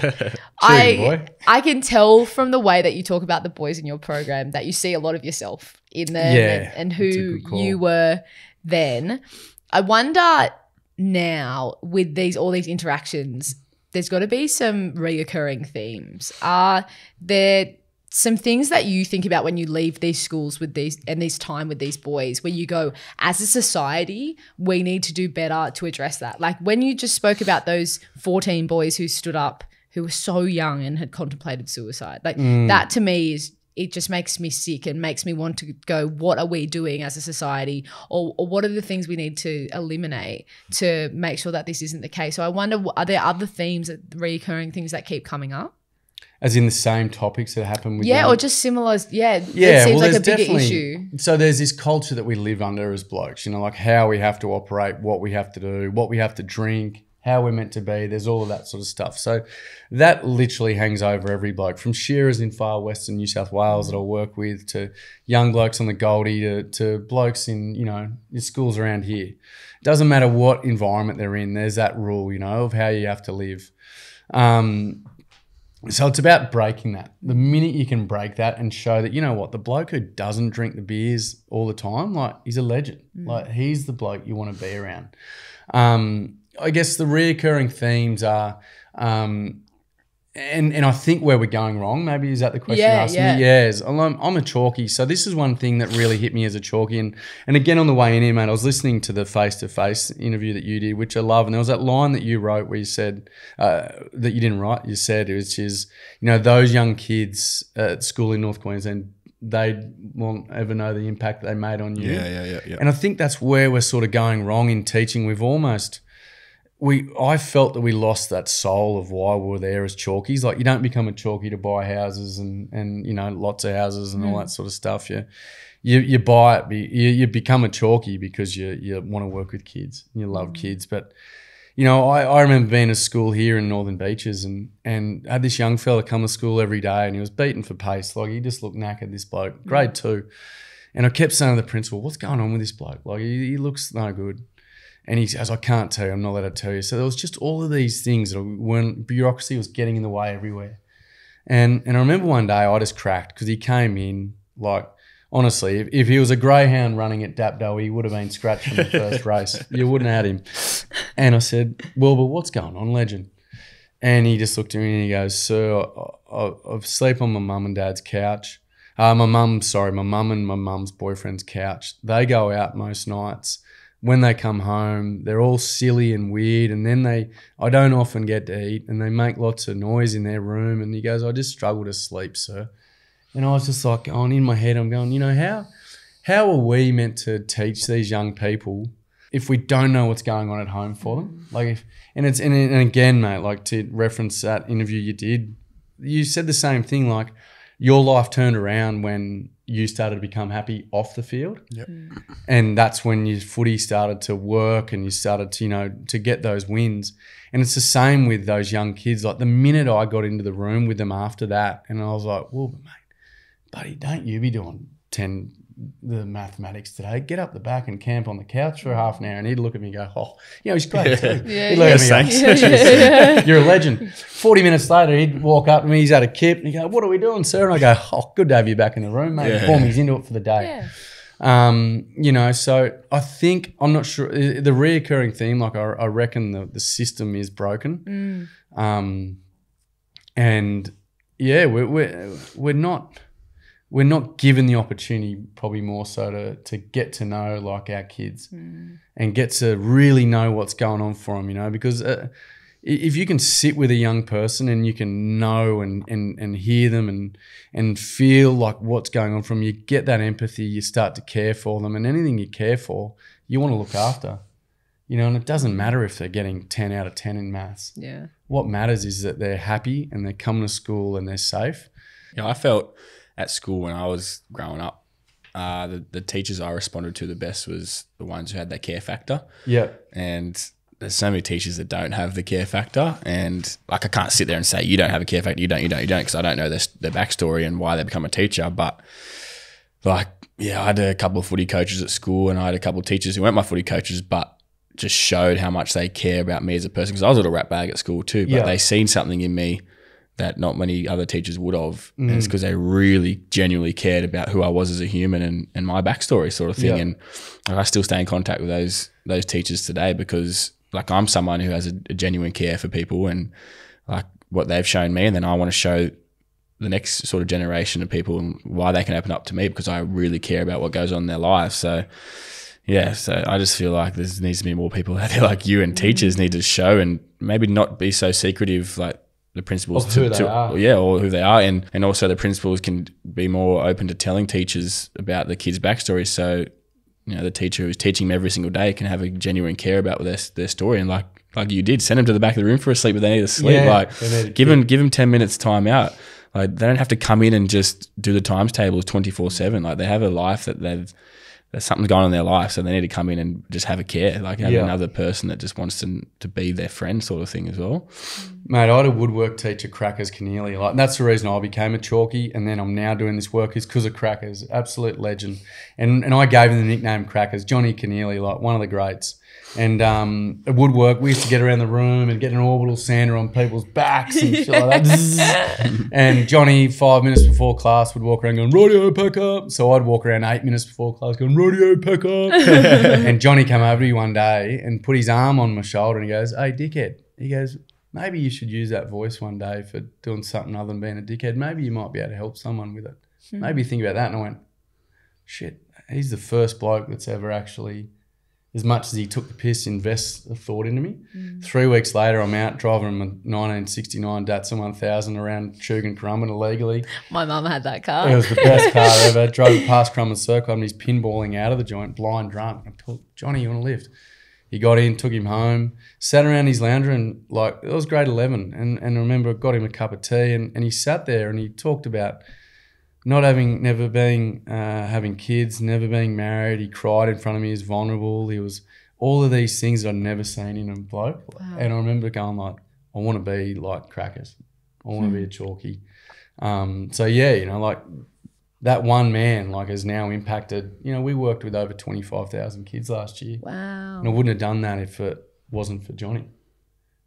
C: I can tell from the way that you talk about the boys in your program that you see a lot of yourself in them and who you were then. I wonder now with all these interactions, there's got to be some reoccurring themes. Are there some things that you think about when you leave these schools with this time with these boys where you go, as a society, we need to do better to address that? Like when you just spoke about those 14 boys who stood up, who were so young and had contemplated suicide. Like that to me it just makes me sick and makes me want to go, what are we doing as a society, or what are the things we need to eliminate to make sure that this isn't the case? So I wonder, are there other themes, recurring things that keep coming up?
B: As in the same topics that happen with
C: or just similar. It seems like a bigger issue.
B: So there's this culture that we live under as blokes, you know, like how we have to operate, what we have to do, what we have to drink, how we're meant to be. There's all of that sort of stuff. So that literally hangs over every bloke, from shearers in far western New South Wales that I work with, to young blokes on the Goldie, to blokes in, you know, your schools around here. It doesn't matter what environment they're in. There's that rule, you know, of how you have to live. So it's about breaking that. The minute you can break that and show that, you know what, the bloke who doesn't drink the beers all the time, like, he's a legend. Like, he's the bloke you want to be around. I guess the reoccurring themes are, and I think where we're going wrong, maybe, is that the question you asked me? Yes, I'm a chalky. So this is one thing that really hit me as a chalky. And again, on the way in here, mate, I was listening to the face-to-face interview that you did, which I love. And there was that line that you wrote where you said, that you didn't write, you said, which is, you know, those young kids at school in North Queensland, they won't ever know the impact they made on you.
A: Yeah.
B: And I think that's where we're sort of going wrong in teaching. I felt that we lost that soul of why we were there as chalkies. Like, you don't become a chalky to buy houses and you know, lots of houses and all that sort of stuff. You buy it. You become a chalky because you want to work with kids and you love kids. But, you know, I remember being at school here in Northern Beaches and had this young fella come to school every day and he was beaten for pace. Like, he just looked knackered, this bloke, grade 2. And I kept saying to the principal, what's going on with this bloke? Like, he looks no good. And he says, I can't tell you, I'm not allowed to tell you. So there was just all of these things that when bureaucracy was getting in the way everywhere. And I remember one day I just cracked because he came in, like, honestly, if he was a greyhound running at Dapdo, he would have been scratched from the first race. You wouldn't have had him. And I said, well, but what's going on, legend? And he just looked at me and he goes, sir, I sleep on my mum and dad's couch. My mum and my mum's boyfriend's couch. They go out most nights. when they come home, they're all silly and weird, and then I don't often get to eat, and they make lots of noise in their room. And he goes, I just struggle to sleep, sir. And I was just like, in my head, I'm going, how are we meant to teach these young people if we don't know what's going on at home for them? And again, mate, like, to reference that interview you did, you said the same thing, like your life turned around when you started to become happy off the field.
A: Yep.
B: And that's when your footy started to work and you started to, to get those wins. And it's the same with those young kids. Like the minute I got into the room with them after that, and I was like, well, mate, buddy, don't you be doing the mathematics today. Get up the back and camp on the couch for half an hour. And he'd look at me and go, he's great too. He'd look at me and go, you're a legend. 40 minutes later, he'd walk up to me, he's had a kip, and he'd go, what are we doing, sir? And I go, good to have you back in the room, mate. Before he's into it for the day. So I think, I'm not sure, the reoccurring theme, like I reckon the system is broken. And yeah, we're not given the opportunity, probably more so to get to know like our kids and get to really know what's going on for them, because if you can sit with a young person and you can know and hear them and feel like what's going on for them, you get that empathy, you start to care for them, and anything you care for, you want to look after, and it doesn't matter if they're getting 10 out of 10 in maths.
C: Yeah.
B: What matters is that they're happy and they're coming to school and they're safe.
A: I felt at school when I was growing up, the teachers I responded to the best was the ones who had that care factor.
B: Yeah.
A: And there's so many teachers that don't have the care factor, and like I can't sit there and say you don't have a care factor, you don't, because I don't know their backstory and why they become a teacher. But I had a couple of footy coaches at school, and I had a couple of teachers who weren't my footy coaches, but just showed how much they care about me as a person, because I was a little rat bag at school too, but they seen something in me that not many other teachers would have. And it's because they really genuinely cared about who I was as a human and my backstory sort of thing. And I still stay in contact with those teachers today, because like I'm someone who has a genuine care for people and like what they've shown me, and then I want to show the next sort of generation of people and why they can open up to me, because I really care about what goes on in their lives. So so I just feel like there needs to be more people out there like you, and teachers need to show and maybe not be so secretive, like the principals or who they are, and also the principals can be more open to telling teachers about the kids' backstory. So the teacher who's teaching them every single day can have a genuine care about their story, and like you did, send them to the back of the room for a sleep, but they need to sleep. Give them 10 minutes time out. Like they don't have to come in and just do the times tables 24/7. Like they have a life that there's something's going on in their life, so they need to come in and just have a care, like have another person that just wants to be their friend sort of thing as well.
B: Mate, I had a woodwork teacher, Crackers Keneally. Like that's the reason I became a chalky, and then I'm now doing this work is because of Crackers, absolute legend. And I gave him the nickname Crackers, Johnny Keneally, like one of the greats. And at woodwork, we used to get around the room and get an orbital sander on people's backs and shit like that. And Johnny, 5 minutes before class, would walk around going, "Radio, pack up." So I'd walk around 8 minutes before class going, "Radio, pack up." And Johnny came over to me one day and put his arm on my shoulder and he goes, "Hey, dickhead." He goes, "Maybe you should use that voice one day for doing something other than being a dickhead. Maybe you might be able to help someone with it. Maybe think about that." And I went, shit, he's the first bloke that's ever actually, as much as he took the piss, invest a thought into me. 3 weeks later, I'm out driving a 1969 Datsun 1000 around Chugan Currumbin illegally.
C: My mum had that car.
B: It was the best car ever. Drove past Currumbin Circle and he's pinballing out of the joint, blind drunk. I told Johnny, "You want to lift?" He got in, took him home, sat around his lounger, and like it was grade 11. And I remember I got him a cup of tea and he sat there and he talked about having kids, never being married. He cried in front of me, he was vulnerable. He was all of these things that I'd never seen in a bloke. Wow. And I remember going like, I want to be like Crackers. I want to be a chalky. Like that one man like has now impacted, we worked with over 25,000 kids last year.
C: Wow.
B: And I wouldn't have done that if it wasn't for Johnny,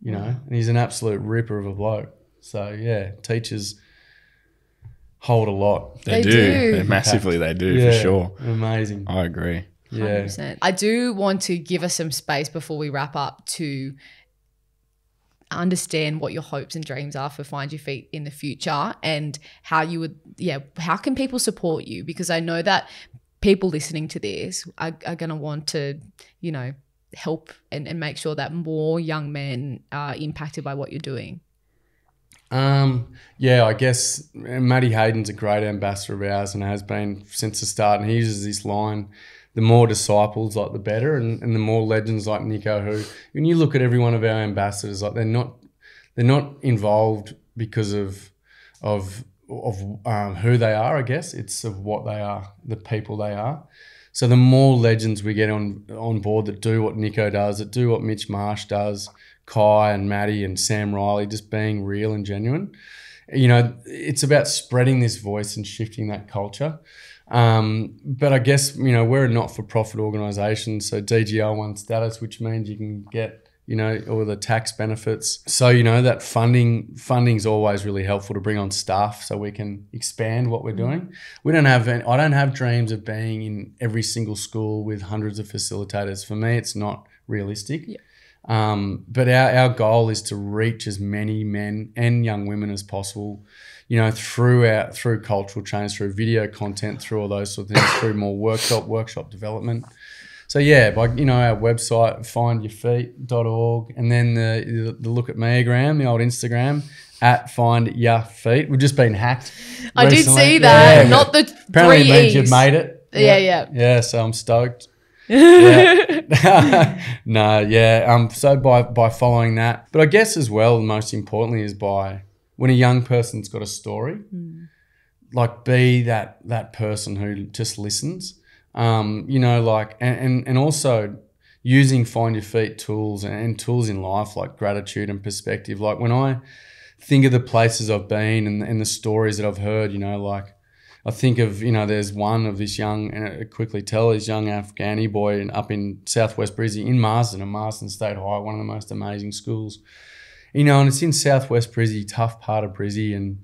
B: and he's an absolute ripper of a bloke. So yeah, teachers hold a lot.
A: They do. Massively, they do, for sure.
B: Amazing.
A: I agree.
B: Yeah.
C: 100%. I do want to give us some space before we wrap up to understand what your hopes and dreams are for Find Your Feet in the future, and how you would, how can people support you? Because I know that people listening to this are going to want to, you know, help and make sure that more young men are impacted by what you're doing?
B: Yeah, I guess Matty Hayden's a great ambassador of ours and has been since the start. And he uses this line, the more disciples, like the better, and the more legends like Nicho, who, when you look at every one of our ambassadors, like they're not involved because of who they are, I guess. It's of what they are, the people they are. So the more legends we get on board that do what Nicho does, that do what Mitch Marsh does, Kai and Matty and Sam Riley, just being real and genuine. You know, it's about spreading this voice and shifting that culture. But I guess, you know, we're a not-for-profit organisation, so DGL1 status, which means you can get, you know, all the tax benefits. So, you know, that funding's always really helpful to bring on staff so we can expand what we're doing. I don't have dreams of being in every single school with hundreds of facilitators. For me, it's not realistic. Yeah. But our goal is to reach as many men and young women as possible, you know, through cultural change, through video content, through all those sort of things, through more workshop development. So yeah, by, you know, our website, findyourfeet.org, and then the look at meagram, the old Instagram, at findyourfeet. We've just been hacked recently. I did see that, not the apparently 3 E's. Means you've made it. Yeah, so I'm stoked. So by following that, but I guess as well, most importantly, is by when a young person's got a story, like be that person who just listens, you know, like, and also using Find Your Feet tools and tools in life like gratitude and perspective. Like when I think of the places I've been and the stories that I've heard, you know, like I think of, you know, there's one of this young, and I quickly tell, this young Afghani boy up in southwest Brizzy, in Marsden, and Marsden State High, one of the most amazing schools. You know, and it's in southwest Brizzy, tough part of Brizzy. And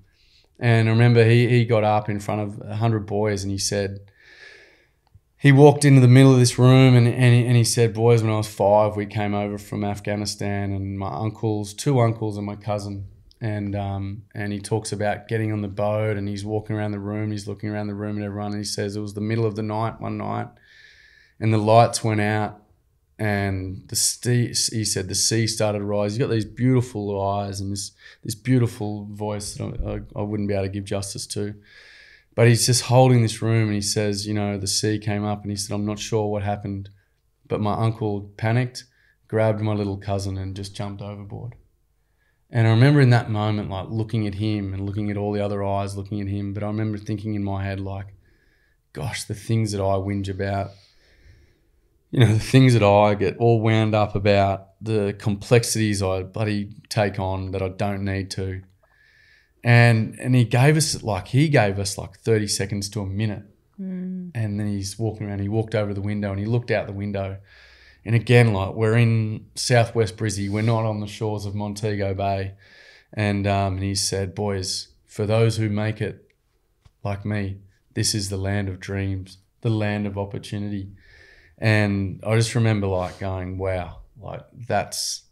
B: I remember he got up in front of 100 boys and he said, he walked into the middle of this room and he said, boys, when I was 5, we came over from Afghanistan, and my uncles, 2 uncles and my cousin. And he talks about getting on the boat, and he's walking around the room, he's looking around the room at everyone, and he says it was the middle of the night one night, and the lights went out, and he said the sea started to rise. He's got these beautiful eyes and this beautiful voice that I wouldn't be able to give justice to. But he's just holding this room, and he says, you know, the sea came up, and he said, I'm not sure what happened, but my uncle panicked, grabbed my little cousin and just jumped overboard. And I remember in that moment, like looking at him and looking at all the other eyes looking at him. But I remember thinking in my head, like, gosh, the things that I whinge about, you know, the things that I get all wound up about, the complexities I bloody take on that I don't need to. And he gave us like 30 seconds to a minute. And then he's walking around, he walked over to the window and he looked out the window. And again, like, we're in southwest Brizzy, we're not on the shores of Montego Bay. And he said, boys, for those who make it like me, this is the land of dreams, the land of opportunity. And I just remember like going, wow, like that's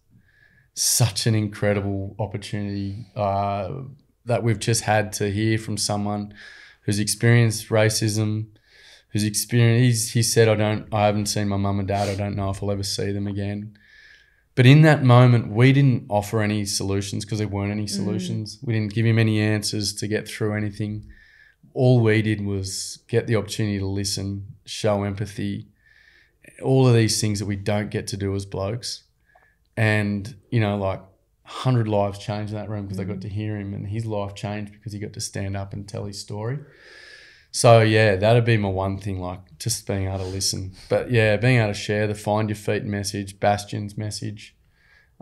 B: such an incredible opportunity that we've just had to hear from someone who's experienced racism, who's experienced, he said, I haven't seen my mum and dad, I don't know if I'll ever see them again. But in that moment, we didn't offer any solutions because there weren't any solutions. We didn't give him any answers to get through anything. All we did was get the opportunity to listen, show empathy, all of these things that we don't get to do as blokes. And, you know, like 100 lives changed in that room because they got to hear him, and his life changed because he got to stand up and tell his story. So, yeah, that'd be my one thing, like just being able to listen. But, yeah, being able to share the Find Your Feet message, Bastion's message.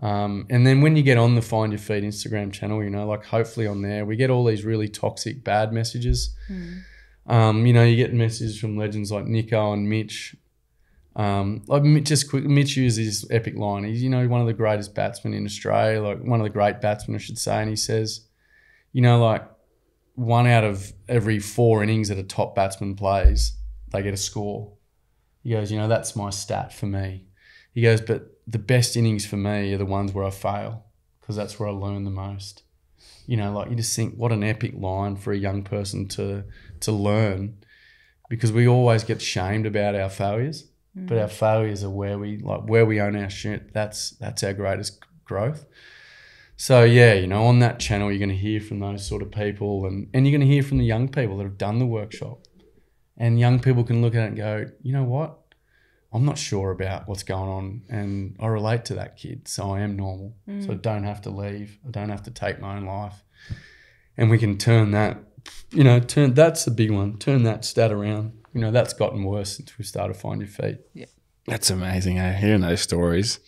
B: And then when you get on the Find Your Feet Instagram channel, you know, like hopefully on there, we get all these really toxic, bad messages. You know, you get messages from legends like Nicho and Mitch. Mitch uses this epic line. He's, you know, one of the greatest batsmen in Australia, like one of the great batsmen, I should say. And he says, you know, like 1 out of every 4 innings that a top batsman plays, they get a score. He goes, you know, that's my stat for me. He goes, but the best innings for me are the ones where I fail, because that's where I learn the most. You know, like you just think, what an epic line for a young person to learn. because we always get shamed about our failures, but our failures are where we own our shit. That's our greatest growth. So yeah, you know, on that channel, you're going to hear from those sort of people, and you're going to hear from the young people that have done the workshop, and young people can look at it and go, you know what? I'm not sure about what's going on, and I relate to that kid, so I am normal. So I don't have to leave. I don't have to take my own life. And we can turn that, you know, that's the big one. Turn that stat around. You know, that's gotten worse since we started Find Your Feet.
C: Yeah.
A: That's amazing, hearing those stories.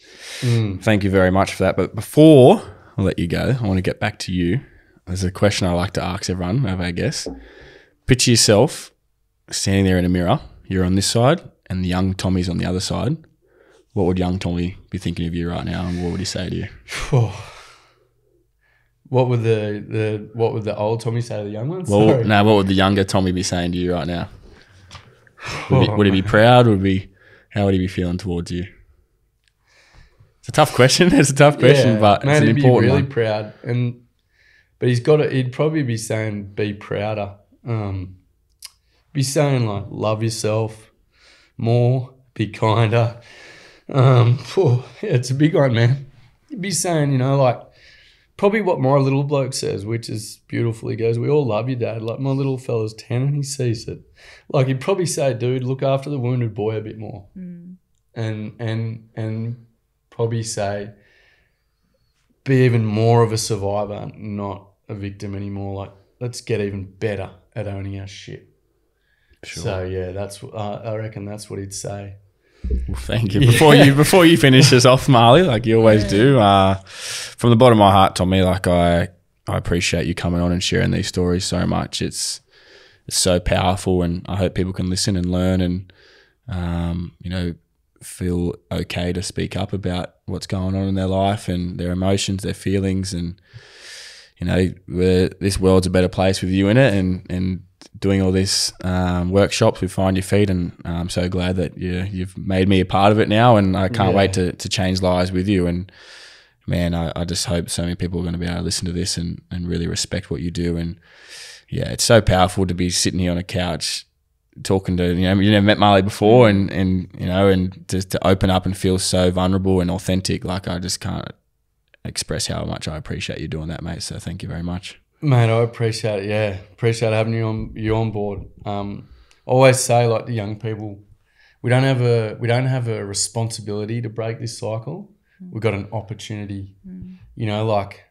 A: Thank you very much for that. But before I'll let you go, I want to get back to you. There's a question I like to ask everyone, whoever I guess. Picture yourself standing there in a mirror. You're on this side, and the young Tommy's on the other side. What would young Tommy be thinking of you right now, and what would he say to you?
B: What would the old Tommy say to the young ones?
A: Well, no, what would the younger Tommy be saying to you right now? Would he be proud? How would he be feeling towards you? It's a tough question. It's a tough question, but it's an important one.
B: He'd be really proud, but he'd probably be saying, be prouder. Be saying like, love yourself more, be kinder. It's a big one, man. He'd be saying, you know, like probably what my little bloke says, which is beautiful. He goes, we all love you, Dad. Like my little fella's 10 and he sees it. Like he'd probably say, dude, look after the wounded boy a bit more. And probably say, be even more of a survivor, not a victim anymore. Like let's get even better at owning our shit. Sure. So yeah, that's I reckon that's what he'd say.
A: Well, thank you. Before you finish us off, Marlee, like you always do, from the bottom of my heart, Tommy, like I appreciate you coming on and sharing these stories so much. It's so powerful, and I hope people can listen and learn, and you know, feel okay to speak up about what's going on in their life and their emotions, their feelings, and you know, this world's a better place with you in it, and doing all this workshops with Find Your Feet, and I'm so glad that you've made me a part of it now, and I can't wait to change lives with you. And man, I just hope so many people are going to be able to listen to this and really respect what you do. And yeah, it's so powerful to be sitting here on a couch talking to, you never met Marlee before, and you know, and just to open up and feel so vulnerable and authentic. Like I just can't express how much I appreciate you doing that, mate. So thank you very much.
B: Mate, I appreciate it. Yeah, appreciate having you on board. I always say, like the young people, we don't have a responsibility to break this cycle. We've got an opportunity. You know, like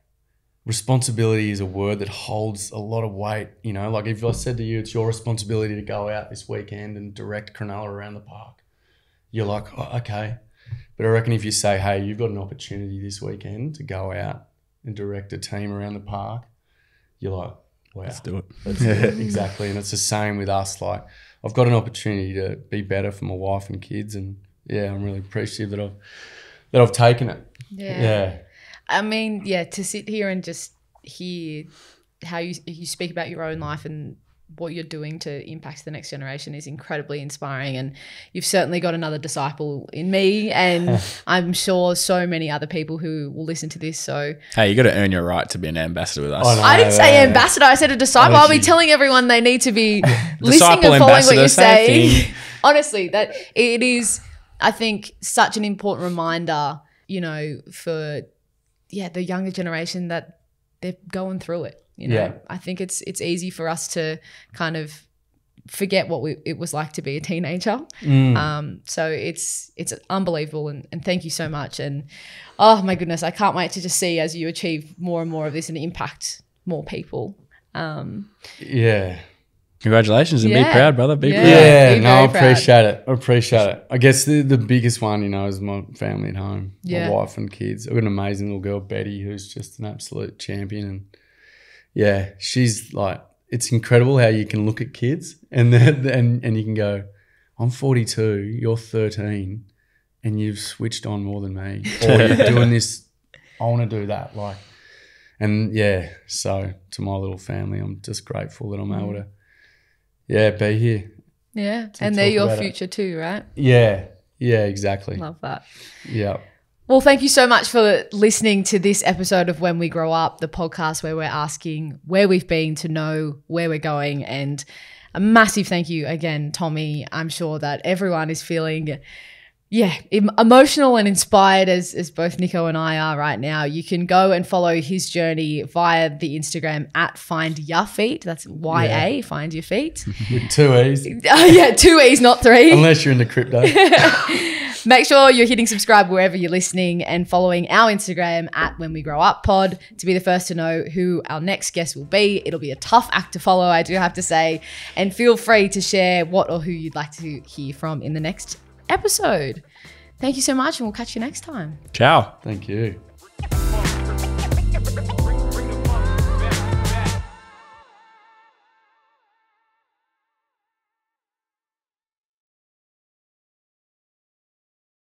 B: responsibility is a word that holds a lot of weight. You know, like if I said to you, it's your responsibility to go out this weekend and direct Cronulla around the park, you're like, oh, okay. But I reckon if you say, hey, you've got an opportunity this weekend to go out and direct a team around the park, you're like, wow.
A: Let's do it.
B: Let's do it. Exactly. And it's the same with us. Like I've got an opportunity to be better for my wife and kids, and yeah, I'm really appreciative that I've taken it. Yeah.
C: I mean, yeah, to sit here and just hear how you speak about your own life and what you're doing to impact the next generation is incredibly inspiring, and you've certainly got another disciple in me, and I'm sure so many other people who will listen to this. So
A: hey, you got to earn your right to be an ambassador with us.
C: I didn't say ambassador, I said a disciple. I'll be telling everyone they need to be listening and following what you're saying. Honestly, that it is, I think, such an important reminder, you know, for the younger generation that they're going through it. You know, I think it's easy for us to kind of forget what it was like to be a teenager. So it's unbelievable, and thank you so much. And oh my goodness, I can't wait to just see as you achieve more and more of this and impact more people.
A: Congratulations, and be proud, brother. Be proud.
B: I appreciate it. I guess the biggest one, you know, is my family at home, my wife and kids. I've got an amazing little girl, Betty, who's just an absolute champion, and yeah, she's like, it's incredible how you can look at kids and you can go, I'm 42, you're 13, and you've switched on more than me, or you're doing this, I want to do that, like, and yeah. So to my little family, I'm just grateful that I'm able to, be here.
C: Yeah, and they're your future too, right?
B: Yeah, exactly.
C: Love that.
B: Yeah.
C: Well, thank you so much for listening to this episode of When We Grow Up, the podcast where we're asking where we've been to know where we're going. And a massive thank you again, Tommy. I'm sure that everyone is feeling emotional and inspired as both Nicho and I are right now. You can go and follow his journey via the Instagram at Find Ya Feet. That's YA, Find Your Feet.
B: With 2 E's.
C: 2 E's, not 3.
B: Unless you're into crypto.
C: Make sure you're hitting subscribe wherever you're listening and following our Instagram at When We Grow Up Pod to be the first to know who our next guest will be. It'll be a tough act to follow, I do have to say. And feel free to share what or who you'd like to hear from in the next episode. Thank you so much, and we'll catch you next time.
A: Ciao.
B: Thank you.